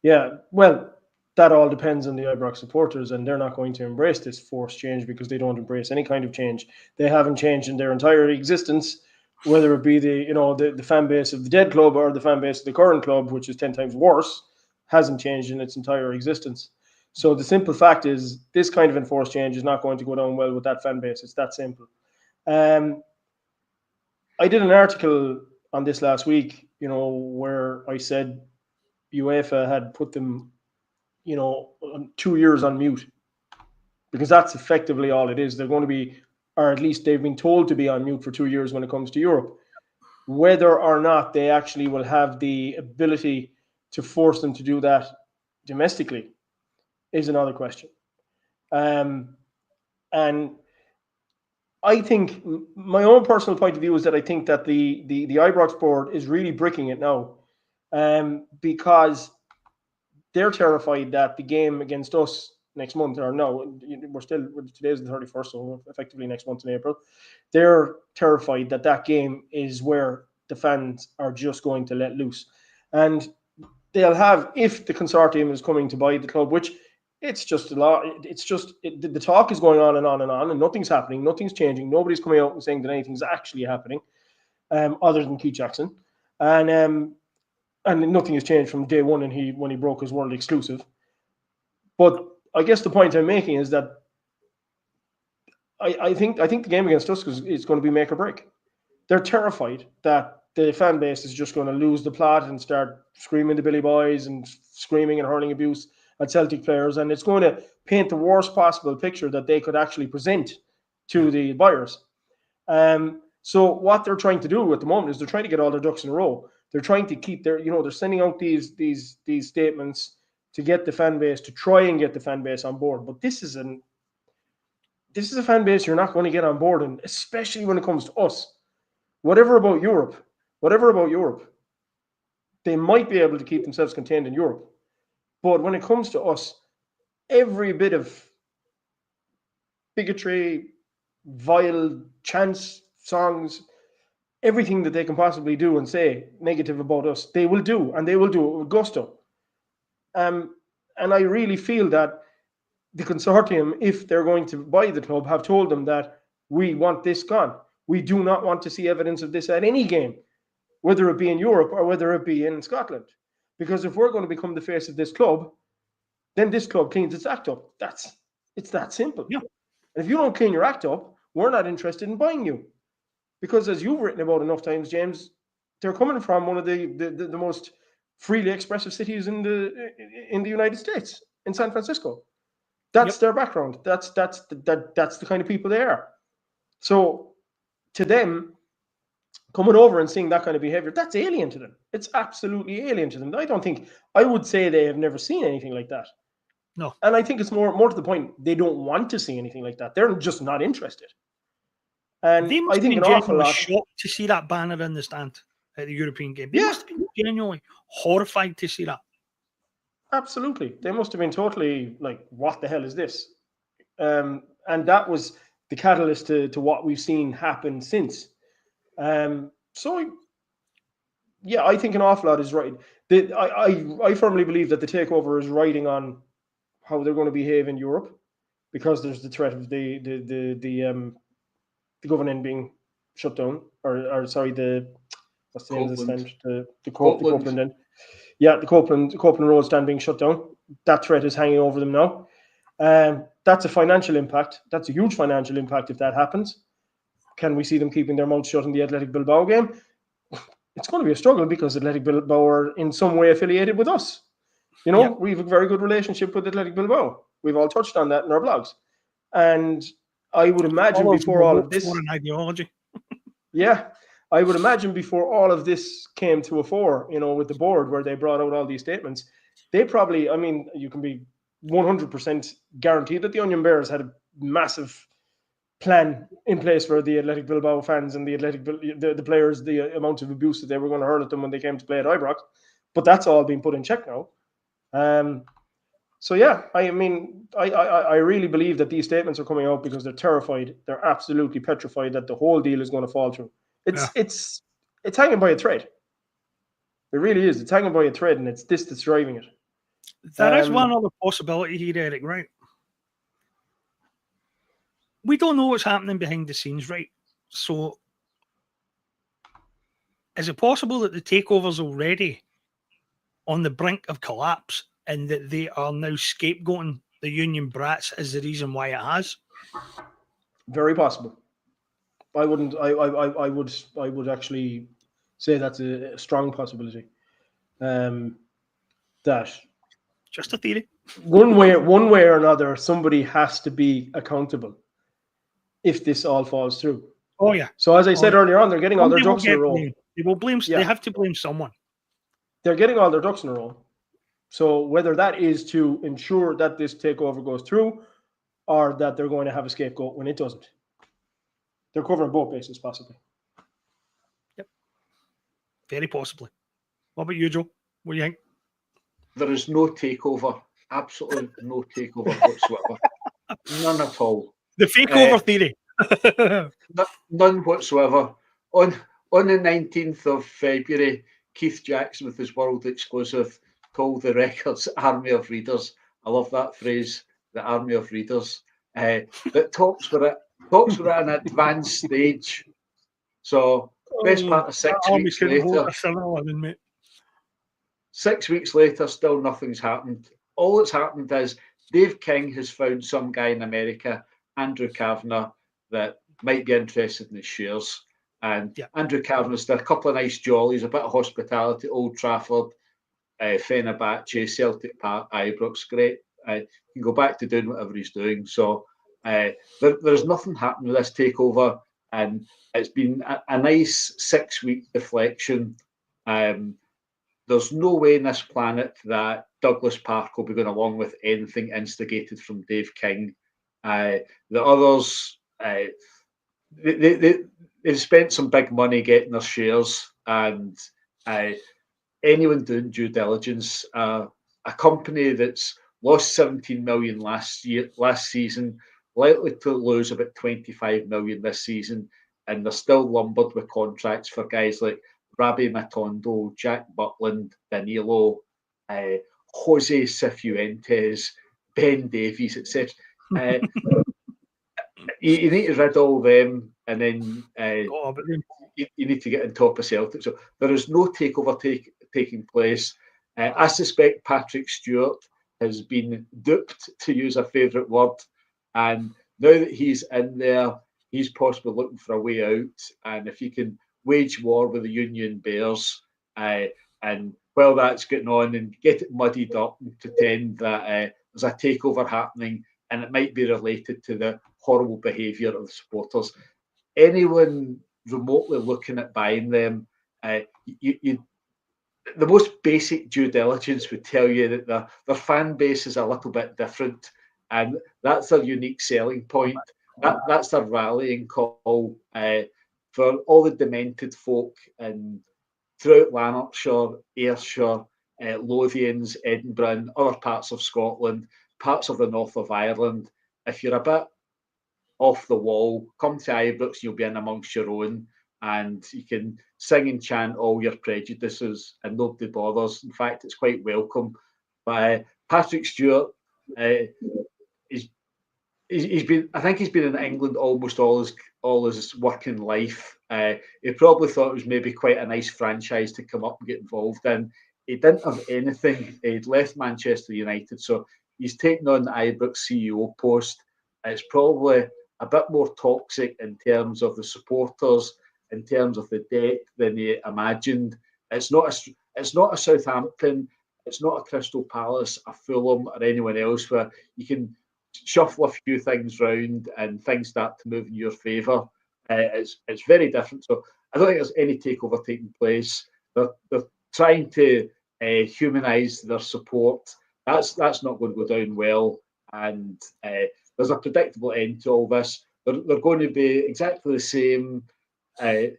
Yeah, well, that all depends on the Ibrox supporters, and they're not going to embrace this forced change because they don't embrace any kind of change. They haven't changed in their entire existence, whether it be the fan base of the dead club or the fan base of the current club, which is 10 times worse, hasn't changed in its entire existence. So the simple fact is, this kind of enforced change is not going to go down well with that fan base. It's that simple. I did an article on this last week, where I said UEFA had put them, 2 years on mute, because that's effectively all it is. They're going to be, or at least they've been told to be on mute for 2 years when it comes to Europe. Whether or not they actually will have the ability to force them to do that domestically is another question. And I think my own personal point of view is that I think that the Ibrox board is really bricking it now, because they're terrified that the game against us next month, or no, today's the 31st, so effectively next month in April, they're terrified that that game is where the fans are just going to let loose. And they'll have, if the consortium is coming to buy the club, which it's just a lot, the talk is going on and on and on, and nothing's happening, nothing's changing, nobody's coming out and saying that anything's actually happening, other than Keith Jackson. And nothing has changed from day one when he broke his world exclusive. But I guess the point I'm making is that I think the game against us is going to be make or break. They're terrified that the fan base is just going to lose the plot and start screaming to Billy Boys and screaming and hurling abuse at Celtic players, and it's going to paint the worst possible picture that they could actually present to the buyers. So what they're trying to do at the moment is they're trying to get all their ducks in a row. They're trying to keep they're sending out these statements to get the fan base, to try and get the fan base on board. But this is a fan base you're not going to get on board, and especially when it comes to us. Whatever about Europe, they might be able to keep themselves contained in Europe. But when it comes to us, every bit of bigotry, vile chants, songs, everything that they can possibly do and say negative about us, they will do, and they will do it with gusto. And I really feel that the consortium, if they're going to buy the club, have told them that we want this gone. We do not want to see evidence of this at any game, whether it be in Europe or whether it be in Scotland. Because if we're going to become the face of this club, then this club cleans its act up. It's that simple. Yeah. And if you don't clean your act up, we're not interested in buying you. Because as you've written about enough times, James, they're coming from one of the most freely expressive cities in the United States, in San Francisco. That's their background. That's the kind of people they are. So to them, coming over and seeing that kind of behavior, that's alien to them. It's absolutely alien to them. I would say they have never seen anything like that. No. And I think it's more to the point, they don't want to see anything like that. They're just not interested. And they must I think have an been awful lot. shocked to see that banner in the stand at the European game. They must have been genuinely horrified to see that. Absolutely. They must have been totally like, what the hell is this? And that was the catalyst to what we've seen happen since. So, yeah, I think an awful lot is right. I firmly believe that the takeover is riding on how they're going to behave in Europe, because there's the threat of the governing being shut down, or sorry, what's the name of the stand? The Copeland end. Yeah, the Copeland Road stand being shut down. That threat is hanging over them now. That's a financial impact. That's a huge financial impact if that happens. Can we see them keeping their mouths shut in the Athletic Bilbao game? It's going to be a struggle, because Athletic Bilbao are in some way affiliated with us. We have a very good relationship with Athletic Bilbao. We've all touched on that in our blogs. And I would imagine before all of this... an ideology. Yeah. I would imagine before all of this came to a fore, with the board, where they brought out all these statements, they probably, you can be 100% guaranteed that the Onion Bears had a massive plan in place for the Athletic Bilbao fans and the players, the amount of abuse that they were going to hurl at them when they came to play at Ibrox. But that's all been put in check now. So yeah, I mean, I really believe that these statements are coming out because they're terrified. They're absolutely petrified that the whole deal is going to fall through. It's hanging by a thread. It really is. It's hanging by a thread, and it's this that's driving it. There is one other possibility here, Eric, right? We don't know what's happening behind the scenes, right? So is it possible that the takeover's already on the brink of collapse and that they are now scapegoating the union brats as the reason why it has? Very possible. I would actually say that's a strong possibility. That just a theory. One way or another, somebody has to be accountable if this all falls through. Oh yeah. So as I said earlier on, they're getting all their ducks in a row. They will blame. Yeah. They have to blame someone. They're getting all their ducks in a row. So whether that is to ensure that this takeover goes through, or that they're going to have a scapegoat when it doesn't, they're covering both bases possibly. Yep. Very possibly. What about you, Joe? What do you think? There is no takeover. Absolutely no takeover whatsoever. None at all. The fakeover theory. None whatsoever. On the 19th of February, Keith Jackson with his world exclusive told the Records Army of Readers. I love that phrase, the Army of Readers. That talks were at an advanced stage. So best part of 6 weeks later. 6 weeks later, still nothing's happened. All that's happened is Dave King has found some guy in America, Andrew Kavanagh, that might be interested in his shares. And Andrew Kavanagh's done a couple of nice jollies, a bit of hospitality, Old Trafford, Fenerbahce, Celtic Park, Ibrox. Great. He can go back to doing whatever he's doing. So there's nothing happening with this takeover. And it's been a nice 6 week deflection. There's no way in this planet that Douglas Park will be going along with anything instigated from Dave King. The others, they've spent some big money getting their shares, and anyone doing due diligence, a company that's lost 17 million last season, likely to lose about 25 million this season, and they're still lumbered with contracts for guys like Rabbi Matondo, Jack Butland, Danilo, Jose Cifuentes, Ben Davies, etc. You need to rid all them, and then you need to get on top of Celtic. So there is no takeover taking place. I suspect Patrick Stewart has been duped, to use a favourite word, and now that he's in there, he's possibly looking for a way out. And if he can wage war with the Union Bears, and while that's getting on, and get it muddied up and pretend that there's a takeover happening, and it might be related to the horrible behaviour of the supporters. Anyone remotely looking at buying them, the most basic due diligence would tell you that their fan base is a little bit different, and that's their unique selling point. That's their rallying call for all the demented folk and throughout Lanarkshire, Ayrshire, Lothians, Edinburgh, and other parts of Scotland, parts of the north of Ireland. If you're a bit off the wall, come to Ibrox, you'll be in amongst your own, and you can sing and chant all your prejudices, and nobody bothers. In fact, it's quite welcome. But Patrick Stewart, he's been in England almost all his working life. He probably thought it was maybe quite a nice franchise to come up and get involved in. He didn't have anything. He'd left Manchester United, so he's taken on the Ibrox CEO post. It's probably a bit more toxic in terms of the supporters, in terms of the debt than he imagined. It's not a Southampton, it's not a Crystal Palace, a Fulham, or anyone else where you can shuffle a few things round and things start to move in your favour. It's very different. So I don't think there's any takeover taking place. They're trying to humanise their support. That's not going to go down well, and there's a predictable end to all this. They're going to be exactly the same. They're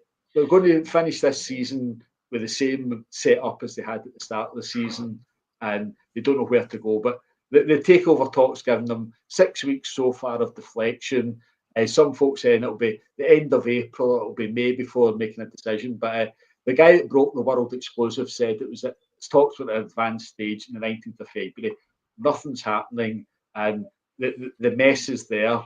going to finish this season with the same setup as they had at the start of the season, and they don't know where to go. But the takeover talks given them 6 weeks so far of deflection. Some folks saying it'll be the end of April, it'll be May before making a decision. But the guy that broke the world exclusive said it's talks were at an advanced stage in the 19th of February. Nothing's happening, and the mess is there.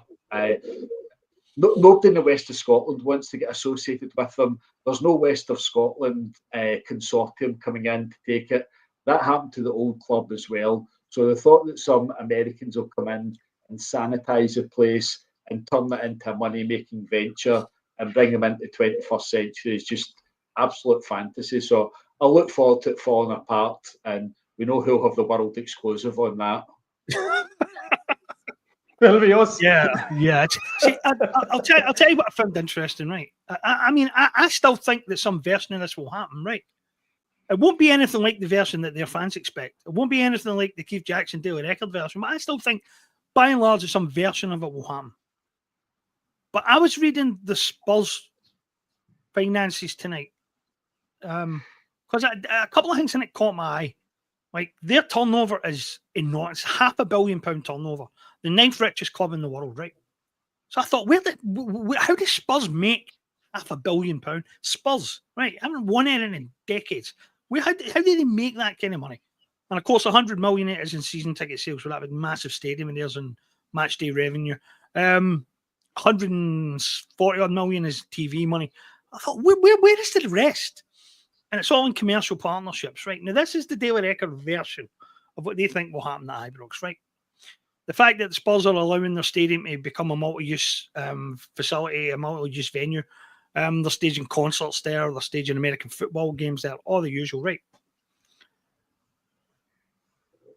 Nobody in the west of Scotland wants to get associated with them. There's no west of Scotland consortium coming in to take it. That happened to the old club as well. So the thought that some Americans will come in and sanitize the place and turn it into a money-making venture and bring them into the 21st century is just absolute fantasy. So I look forward to it falling apart, and we know who'll have the world exclusive on that. It'll be us. Yeah. See, I'll tell you what I found interesting, right? I mean, I still think that some version of this will happen, right? It won't be anything like the version that their fans expect. It won't be anything like the Keith Jackson Daily Record version, but I still think, by and large, some version of it will happen. But I was reading the Spurs finances tonight, because a couple of things in it caught my eye. Like, their turnover is enormous, £500 million turnover, the 9th richest club in the world, right? So I thought, how does Spurs make £500 million? Spurs, right? I haven't won anything in decades. How do they make that kind of money? And of course, 100 million it is in season ticket sales for that big massive stadium, and there's in match day revenue. 140 odd million is TV money. I thought, where is the rest? And it's all in commercial partnerships, right? Now, this is the Daily Record version of what they think will happen at Ibrox, right? The fact that the Spurs are allowing their stadium to become a multi-use facility, a multi-use venue. They're staging concerts there. They're staging American football games there. All the usual, right?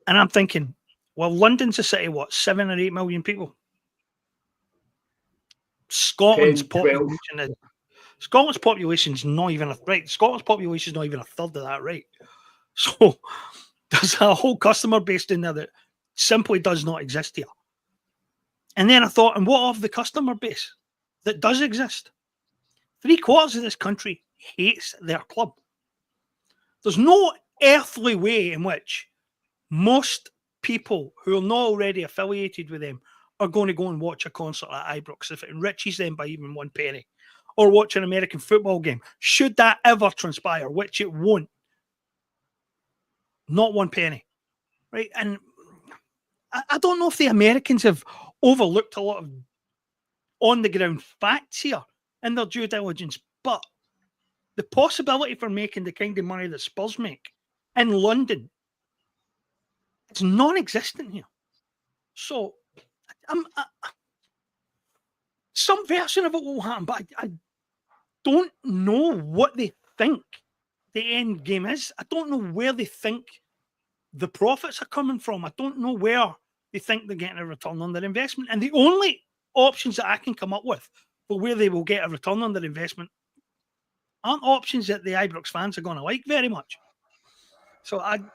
And I'm thinking, well, London's a city, 7 or 8 million people? Scotland's 10, 12. population is not even a third of that, right? So there's a whole customer base in there that simply does not exist here. And then I thought, and what of the customer base that does exist? 3/4 of this country hates their club. There's no earthly way in which most people who are not already affiliated with them are going to go and watch a concert at Ibrox if it enriches them by even 1 penny, or watch an American football game. Should that ever transpire, which it won't, not 1 penny, right? And I don't know if the Americans have overlooked a lot of on-the-ground facts here in their due diligence, but the possibility for making the kind of money that Spurs make in London, it's non-existent here. So some version of it will happen, but I don't know what they think the end game is. I don't know where they think the profits are coming from. I don't know where they think they're getting a return on their investment. And the only options that I can come up with for where they will get a return on their investment aren't options that the Ibrox fans are going to like very much. So I'm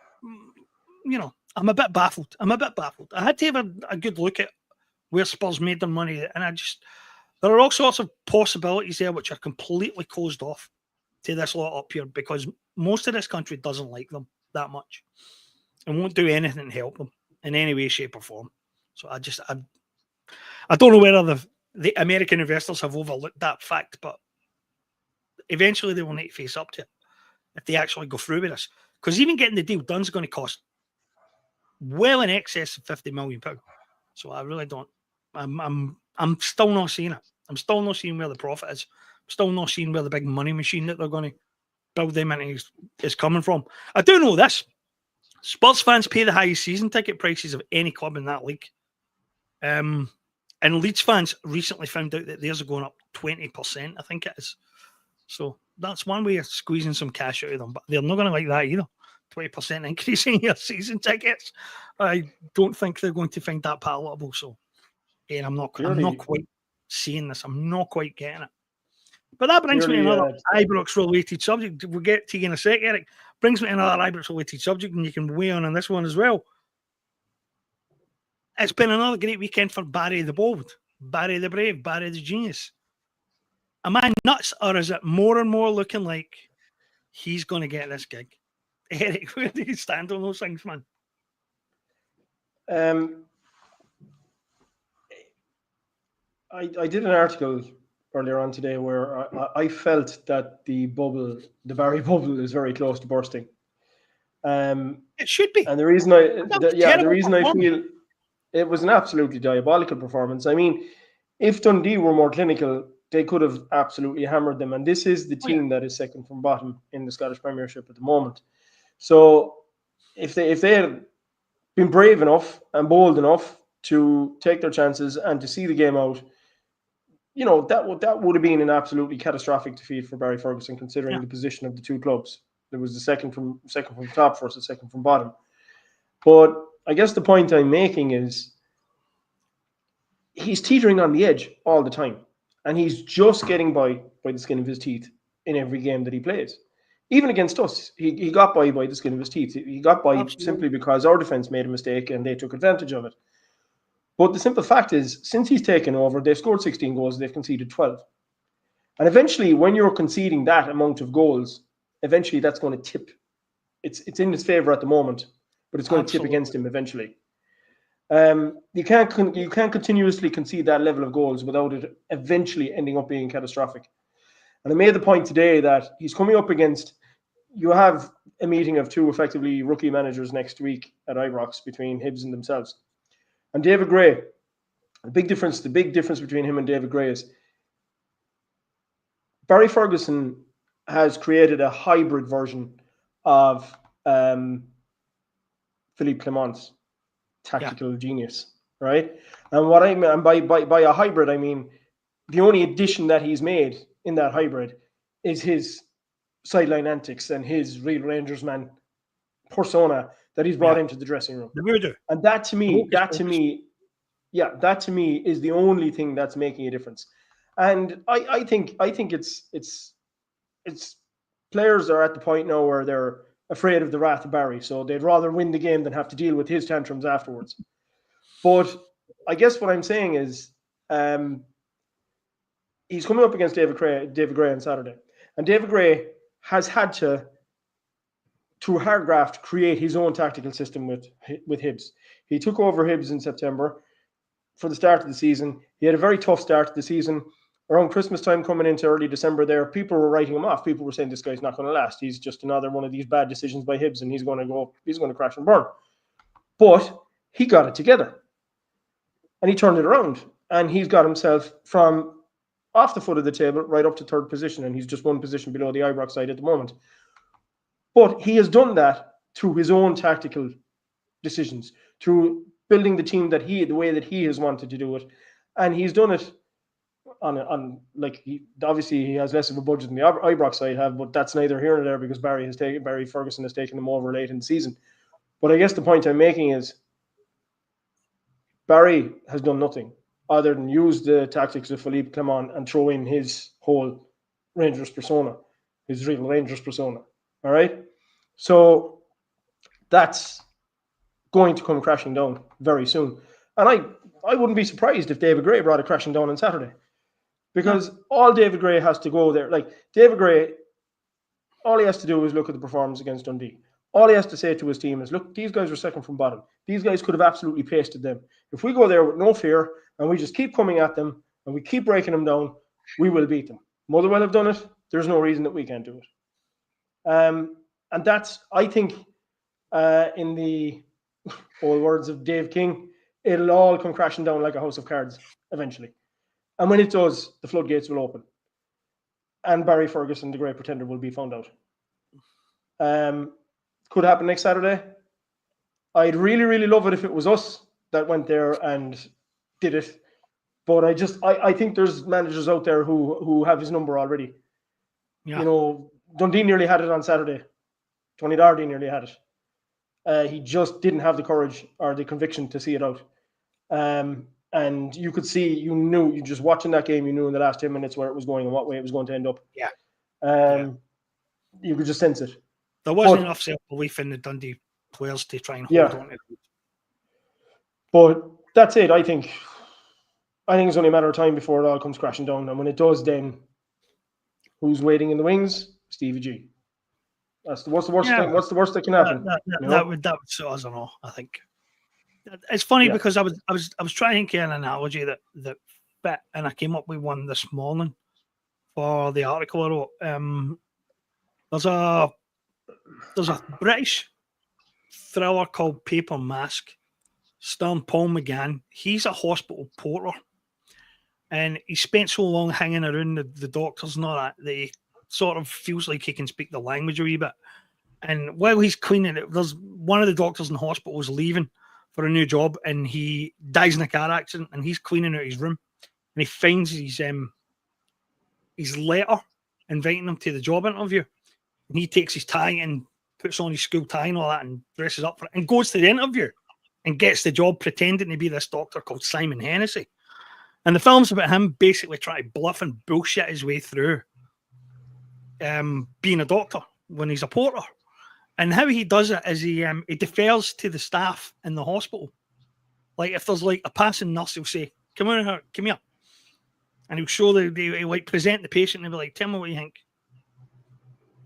a bit baffled. I had to have a good look at where Spurs made their money, and there are all sorts of possibilities there which are completely closed off to this lot up here, because most of this country doesn't like them that much and won't do anything to help them in any way, shape, or form. So I don't know whether the American investors have overlooked that fact, but eventually they will need to face up to it if they actually go through with this. Because even getting the deal done is going to cost well in excess of £50 million. So I really don't. I'm still not seeing it. I'm still not seeing where the profit is. I'm still not seeing where the big money machine that they're going to build them into is coming from. I do know this. Spurs fans pay the highest season ticket prices of any club in that league. And Leeds fans recently found out that theirs are going up 20%, I think it is. So that's one way of squeezing some cash out of them. But they're not going to like that either. 20% increase in your season tickets. I don't think they're going to find that palatable. So, and I'm not quite seeing this. I'm not quite getting it. But that brings me to another Ibrox-related subject. We'll get to you in a sec, Eric. Brings me to another Ibrox-related subject, and you can weigh on this one as well. It's been another great weekend for Barry the Bold, Barry the Brave, Barry the Genius. Am I nuts, or is it more and more looking like he's going to get this gig? Eric, where do you stand on those things, man? I did an article earlier on today where I felt that the Barry bubble, is very close to bursting. It should be. And the reason I feel it was an absolutely diabolical performance. I mean, if Dundee were more clinical, they could have absolutely hammered them. And this is the team that is second from bottom in the Scottish Premiership at the moment. So if they had been brave enough and bold enough to take their chances and to see the game out, that would have been an absolutely catastrophic defeat for Barry Ferguson, considering the position of the two clubs. There was the second from top versus second from bottom. But I guess the point I'm making is he's teetering on the edge all the time, and he's just getting by the skin of his teeth in every game that he plays. Even against us, he got by the skin of his teeth. He got by simply because our defence made a mistake and they took advantage of it. But the simple fact is, since he's taken over, they've scored 16 goals, they've conceded 12. And eventually, when you're conceding that amount of goals, eventually that's going to tip. It's in his favour at the moment, but it's going to tip against him eventually. You can't continuously concede that level of goals without it eventually ending up being catastrophic. And I made the point today that he's coming up against, you have a meeting of two effectively rookie managers next week at Ibrox between Hibs and themselves. And David Gray, the big difference between him and David Gray is Barry Ferguson has created a hybrid version of Philippe Clement's tactical genius, right? And what I mean by a hybrid, I mean the only addition that he's made in that hybrid is his sideline antics and his real Rangers man persona that he's brought into the dressing room. The weirdo. And that to me is the only thing that's making a difference. And I think it's players are at the point now where they're afraid of the wrath of Barry, so they'd rather win the game than have to deal with his tantrums afterwards. But I guess what I'm saying is he's coming up against David Gray on Saturday. And David Gray has had to, through hard graft, create his own tactical system with Hibs. He took over Hibs in September for the start of the season. He had a very tough start to the season. Around Christmas time, coming into early December there, people were writing him off. People were saying this guy's not going to last. He's just another one of these bad decisions by Hibs and he's going to crash and burn. But he got it together. And he turned it around. And he's got himself from off the foot of the table right up to third position. And he's just one position below the Ibrox side at the moment. But he has done that through his own tactical decisions, through building the team the way that he has wanted to do it. And he's done it obviously he has less of a budget than the Ibrox side have, but that's neither here nor there because Barry Ferguson has taken them over late in the season. But I guess the point I'm making is Barry has done nothing other than use the tactics of Philippe Clement and throw in his whole Rangers persona, his real Rangers persona. All right? So that's going to come crashing down very soon. And I wouldn't be surprised if David Gray brought it crashing down on Saturday. Because all David Gray has to go there, David Gray, all he has to do is look at the performance against Dundee. All he has to say to his team is, look, these guys are second from bottom. These guys could have absolutely pasted them. If we go there with no fear and we just keep coming at them and we keep breaking them down, we will beat them. Motherwell have done it. There's no reason that we can't do it. And that's, I think, in the old words of Dave King, it'll all come crashing down like a house of cards eventually. And when it does, the floodgates will open. And Barry Ferguson, the great pretender, will be found out. Could happen next Saturday. I'd really, really love it if it was us that went there and did it. But I think there's managers out there who have his number already. Yeah. You know, Dundee nearly had it on Saturday. Tony Doherty nearly had it. He just didn't have the courage or the conviction to see it out. And you could see, you just watching that game, you knew in the last 10 minutes where it was going and what way it was going to end up. Yeah. You could just sense it. There wasn't enough self-belief in the Dundee players to try and hold on to it. But that's it, I think. I think it's only a matter of time before it all comes crashing down. And when it does, then who's waiting in the wings? Stevie G. What's the worst thing? What's the worst that can happen? That would suit us and all, I think. It's funny because I was trying to get an analogy that fit, and I came up with one this morning for the article I wrote. There's a British thriller called Paper Mask, starring Paul McGann. He's a hospital porter, and he spent so long hanging around the doctors and all that he sort of feels like he can speak the language a wee bit. And while he's cleaning it, there's one of the doctors in the hospital is leaving for a new job, and he dies in a car accident, and he's cleaning out his room, and he finds his letter inviting him to the job interview, and he takes his tie and puts on his school tie and all that and dresses up for it and goes to the interview and gets the job pretending to be this doctor called Simon Hennessy. And the film's about him basically trying to bluff and bullshit his way through being a doctor when he's a porter. And how he does it is he defers to the staff in the hospital. Like if there's like a passing nurse, he'll say, come here. And he'll show he'll like present the patient and be like, tell me what you think.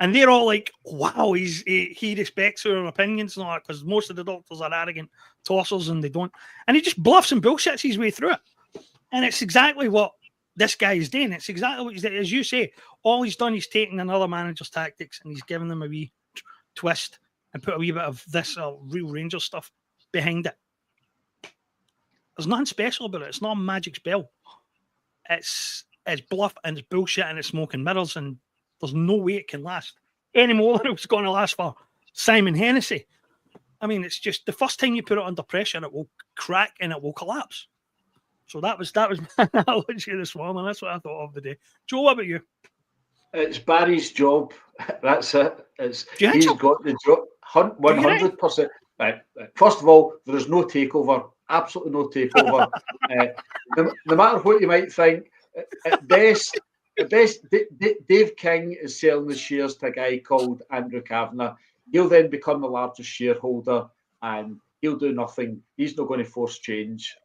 And they're all like, wow, he respects our opinions and all that, because most of the doctors are arrogant tossers and they don't. And he just bluffs and bullshits his way through it. And it's exactly what this guy is doing. It's exactly what he's doing. As you say, all he's done is taking another manager's tactics and he's given them a wee twist and put a wee bit of this real Rangers stuff behind it. There's nothing special about it. It's not a magic spell. It's bluff and it's bullshit and it's smoke and mirrors, and there's no way it can last any more than it was going to last for Simon Hennessy. I mean, it's just the first time you put it under pressure, it will crack and it will collapse. So that was my analogy this morning. That's what I thought of the day. Joe, what about you? It's Barry's job. That's it. He's so? got the job 100%. First of all, there is no takeover. Absolutely no takeover. No matter what you might think, at best, Dave King is selling the shares to a guy called Andrew Kavanagh. He'll then become the largest shareholder and he'll do nothing. He's not going to force change.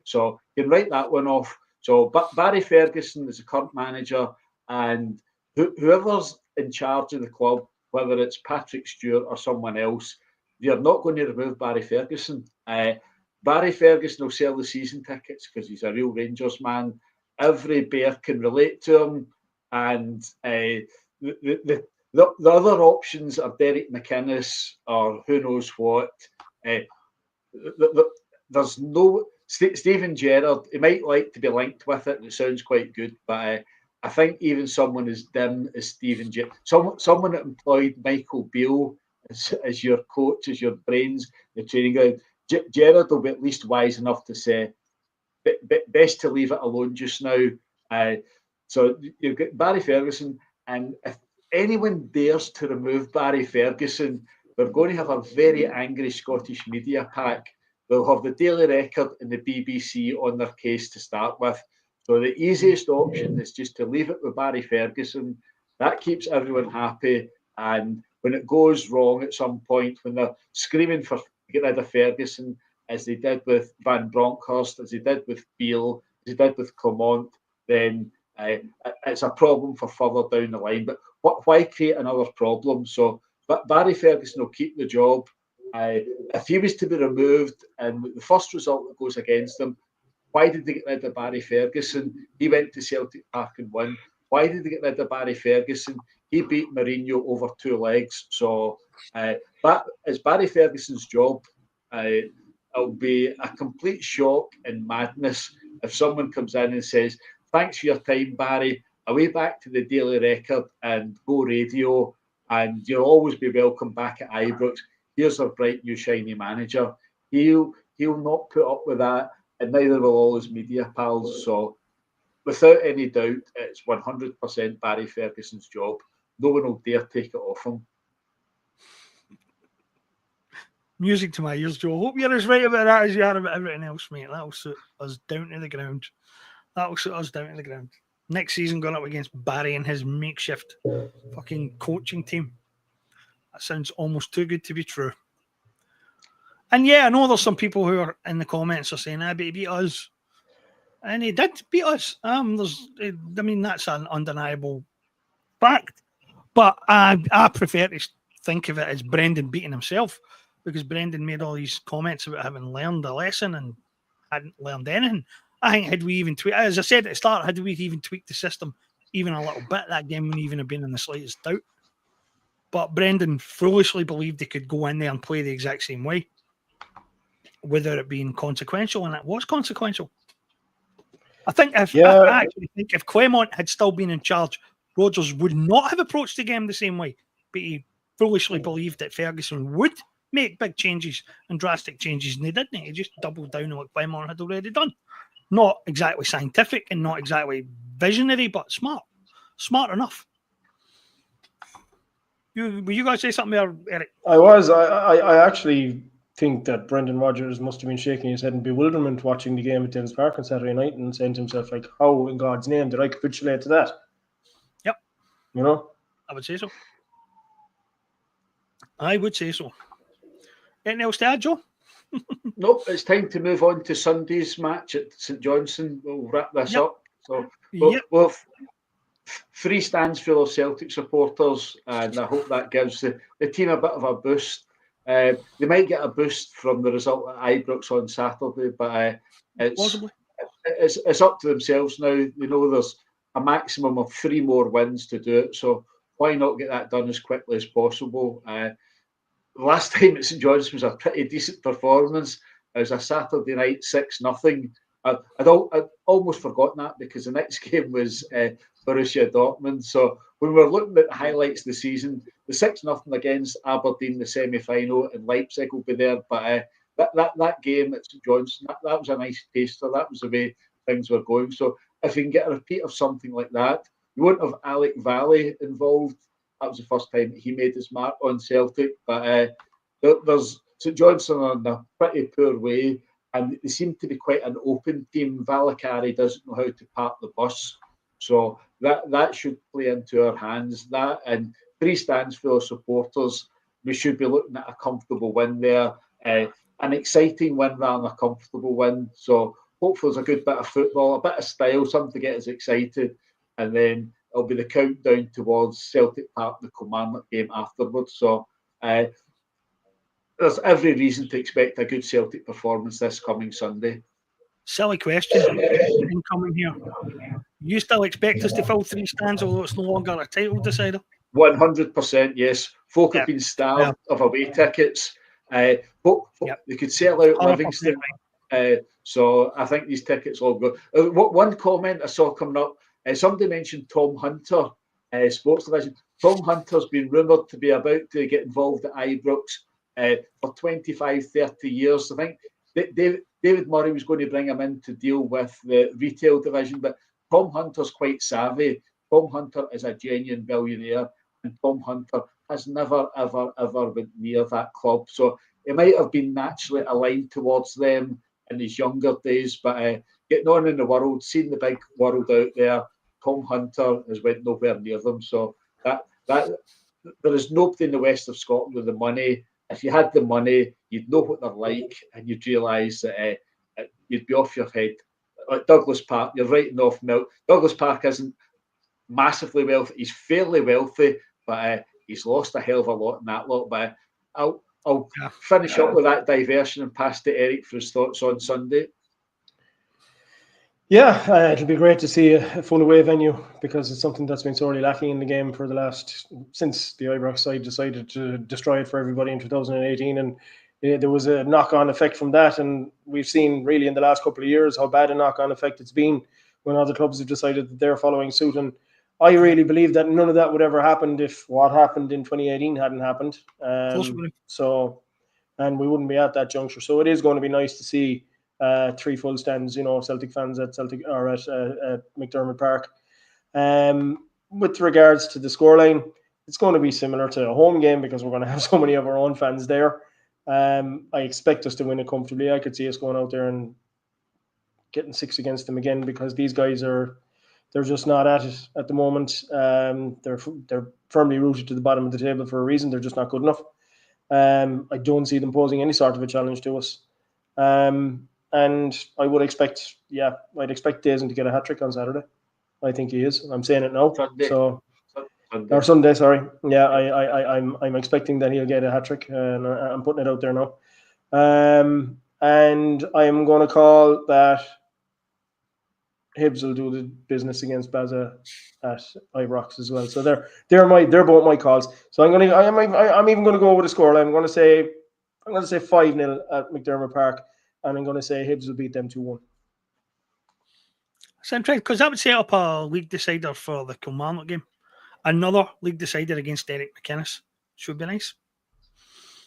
So you can write that one off. So Barry Ferguson is the current manager, and whoever's in charge of the club, whether it's Patrick Stewart or someone else, they're not going to remove Barry Ferguson. Barry Ferguson will sell the season tickets because he's a real Rangers man. Every bear can relate to him, and the other options are Derek McInnes or who knows what. There's no Stephen Gerrard. He might like to be linked with it, and it sounds quite good, but I think even someone as dim as Stephen Gerrard, someone that employed Michael Beale as your coach, as your brains, the training ground, Gerrard will be at least wise enough to say, best to leave it alone just now. So you've got Barry Ferguson, and if anyone dares to remove Barry Ferguson, we're going to have a very angry Scottish media pack. They'll have the Daily Record and the BBC on their case to start with. So the easiest option is just to leave it with Barry Ferguson. That keeps everyone happy. And when it goes wrong at some point, when they're screaming for get rid of Ferguson, as they did with Van Bronckhorst, as they did with Beale, as they did with Clement, then it's a problem for further down the line. But why create another problem? So Barry Ferguson will keep the job. If he was to be removed and the first result that goes against him, why did they get rid of Barry Ferguson? He went to Celtic Park and won. Why did they get rid of Barry Ferguson? He beat Mourinho over two legs. So that is Barry Ferguson's job. It'll be a complete shock and madness if someone comes in and says, thanks for your time, Barry. Away back to the Daily Record and Go Radio, and you'll always be welcome back at Ibrox. Here's our bright new shiny manager. He'll not put up with that, and neither will all his media pals. So without any doubt, it's 100% Barry Ferguson's job. No one will dare take it off him. Music to my ears, Joe. Hope you're as right about that as you are about everything else, mate. That'll suit us down to the ground. Next season, going up against Barry and his makeshift fucking coaching team. That sounds almost too good to be true. And yeah, I know there's some people who are in the comments are saying, but he beat us. And he did beat us. That's an undeniable fact. But I prefer to think of it as Brendan beating himself, because Brendan made all these comments about having learned a lesson and hadn't learned anything. I think had we even tweaked, as I said at the start, had we even tweaked the system even a little bit, that game wouldn't even have been in the slightest doubt. But Brendan foolishly believed he could go in there and play the exact same way, without it being consequential, and it was consequential. I actually think if Clement had still been in charge, Rodgers would not have approached the game the same way. But he foolishly believed that Ferguson would make big changes and drastic changes, and he didn't. He just doubled down on what Clement had already done. Not exactly scientific and not exactly visionary, but smart. Smart enough. Were you guys say something there, Eric? I was. I actually think that Brendan Rodgers must have been shaking his head in bewilderment watching the game at Dennis Park on Saturday night and saying to himself, like, how in God's name did I capitulate to that? Yep. You know? I would say so. I would say so. Anything else to add, Joe? Nope, it's time to move on to Sunday's match at St Johnstone. We'll wrap this up. So we'll three stands full of Celtic supporters, and I hope that gives the team a bit of a boost. They might get a boost from the result at Ibrox on Saturday, but it's up to themselves now. They know there's a maximum of 3 more wins to do it, so why not get that done as quickly as possible? Last time at St Johnstone was a pretty decent performance. It was a Saturday night 6-0. I'd almost forgotten that because the next game was Borussia Dortmund. So when we're looking at the highlights of the season, the 6-0 against Aberdeen, the semi-final, and Leipzig will be there. But that game at St Johnstone, that was a nice taster. That was the way things were going. So if we can get a repeat of something like that, you won't have Alec Valley involved. That was the first time he made his mark on Celtic. But there's St Johnstone on a pretty poor way, and they seem to be quite an open team. Valakari doesn't know how to park the bus, so that should play into our hands. That and 3 stands full of supporters, we should be looking at a comfortable win there. An exciting win rather than a comfortable win. So hopefully there's a good bit of football, a bit of style, something to get us excited, and then it'll be the countdown towards Celtic Park, the Kilmarnock game afterwards. So there's every reason to expect a good Celtic performance this coming Sunday. Silly question incoming here. You still expect us to fill 3 stands, although it's no longer a title decider? 100%, yes. Folk have been starved of away tickets. They could sell out Livingston. So I think these tickets all go. One comment I saw coming up, somebody mentioned Tom Hunter, Sports Division. Tom Hunter's been rumoured to be about to get involved at Ibrox for 25, 30 years. I think David Murray was going to bring him in to deal with the retail division, but Tom Hunter's quite savvy. Tom Hunter is a genuine billionaire, and Tom Hunter has never, ever, ever been near that club. So he might have been naturally aligned towards them in his younger days, but getting on in the world, seeing the big world out there, Tom Hunter has went nowhere near them. So that there is nobody in the west of Scotland with the money. If you had the money, you'd know what they're like, and you'd realise that you'd be off your head. Like Douglas Park, you're writing off milk. Douglas Park isn't massively wealthy. He's fairly wealthy, but he's lost a hell of a lot in that lot. But I'll finish up with that diversion and pass to Eric for his thoughts on Sunday. Yeah, it'll be great to see a full away venue because it's something that's been sorely lacking in the game for since the Ibrox side decided to destroy it for everybody in 2018, and there was a knock-on effect from that, and we've seen really in the last couple of years how bad a knock-on effect it's been when other clubs have decided that they're following suit. And I really believe that none of that would ever happen if what happened in 2018 hadn't happened. And we wouldn't be at that juncture. So it is going to be nice to see 3 full stands, Celtic fans at Celtic or at McDermott Park. With regards to the scoreline, it's going to be similar to a home game because we're going to have so many of our own fans there. I expect us to win it comfortably. I could see us going out there and getting 6 against them again because these guys they're just not at it at the moment. They're firmly rooted to the bottom of the table for a reason. They're just not good enough. I don't see them posing any sort of a challenge to us. And I would expect, I'd expect Dazen to get a hat-trick on Saturday. I think he is. I'm saying it now. Or Sunday, sorry. Yeah, I'm expecting that he'll get a hat trick, and I'm putting it out there now. And I'm going to call that Hibs will do the business against Baza at Ibrox as well. So they're both my calls. So I'm even going to go with a score. I'm going to say 5-0 at McDermott Park, and I'm going to say Hibs will beat them 2-1. It's interesting because that would set up a league decider for the Kilmarnock game. Another league decider against Derek McInnes. Should be nice.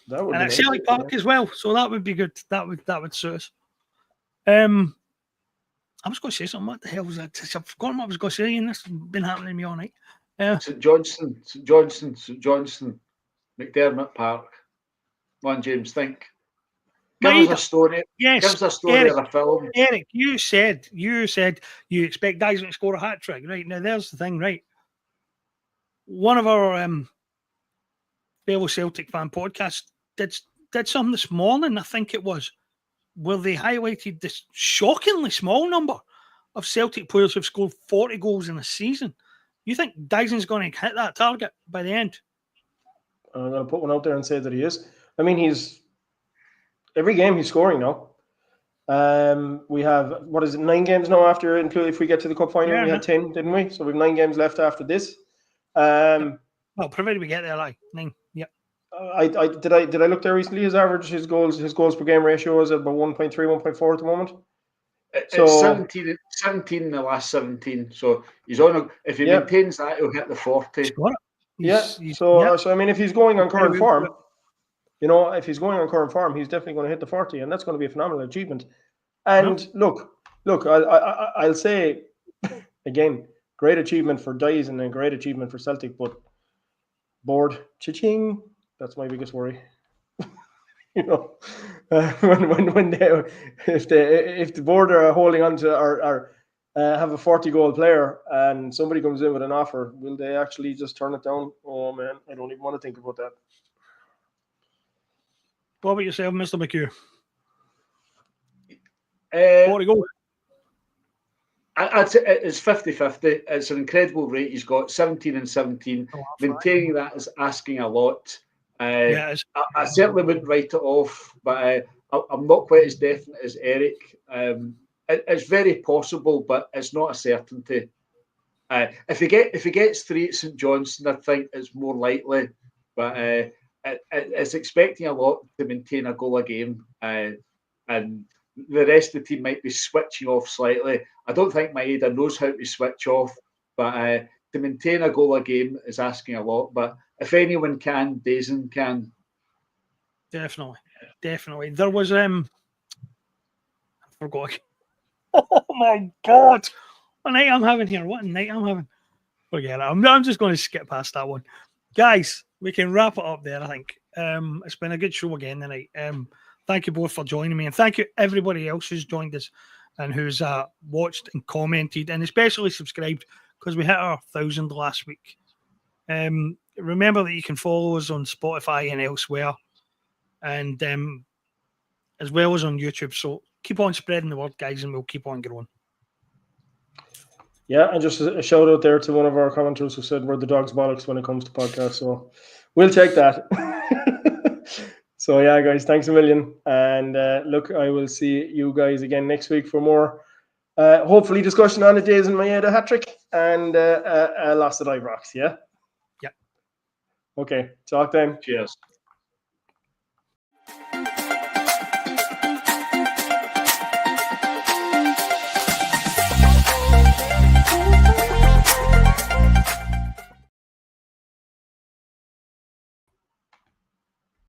That would and be at nice. Celtic Park as well. So that would be good. That would suit us. I was going to say something. What the hell was that? I've forgotten what I was going to say, and this has been happening to me all night. St Johnstone, McDermott Park. Come on, James, think. Give us a story. Yes, give us a story Eric, of a film. Eric, you said you expect Dyson to score a hat trick, right? Now there's the thing, right? One of our fellow Celtic fan podcasts did something this morning, I think it was, where they highlighted this shockingly small number of Celtic players who've scored 40 goals in a season. You think Dyson's going to hit that target by the end? I'm going to put one out there and say that he is. I mean, every game he's scoring now. We have, 9 games now after, including if we get to the cup final, we had 10, didn't we? So we have 9 games left after this. Well, provided we get there, like 9. Yeah. Did I look there recently? His goals per game ratio is about 1.3, 1.4 at the moment. It's 17 in the last 17. So he's on. If he maintains that, he'll hit the 40. So I mean, if he's going on current form, he's definitely going to hit the 40, and that's going to be a phenomenal achievement. And look, I'll say again, great achievement for Dyson and great achievement for Celtic, but board, cha-ching, that's my biggest worry. When if the board are holding on to or have a 40-goal player and somebody comes in with an offer, will they actually just turn it down? Oh man, I don't even want to think about that. What about yourself, Mr. McHugh? 40 goals. I'd say it's 50-50. It's an incredible rate he's got, 17 and 17. Maintaining that is asking a lot. I certainly wouldn't write it off, but I'm not quite as definite as Eric. It's very possible, but it's not a certainty. If he gets 3 at St Johnstone, I think it's more likely. But it's expecting a lot to maintain a goal a game, and the rest of the team might be switching off slightly. I don't think Maeda knows how to switch off, but to maintain a goal a game is asking a lot. But if anyone can, Dyson can. Definitely. There was I forgot. Oh my God! What night I'm having here? What night I'm having? Forget it. I'm just going to skip past that one, guys. We can wrap it up there. I think it's been a good show again tonight. Thank you both for joining me, and thank you everybody else who's joined us and who's watched and commented, and especially subscribed, because we hit our 1,000 last week. Remember that you can follow us on Spotify and elsewhere, and as well as on YouTube. So keep on spreading the word, guys, and we'll keep on growing. Yeah, and just a shout out there to one of our commenters who said we're the dog's bollocks when it comes to podcasts. So we'll take that. So yeah, guys, thanks a million. And look, I will see you guys again next week for more, hopefully, discussion on the Dyson Maeda hat trick and a loss at Ibrox. Yeah. Yeah. Okay. Talk then. Cheers.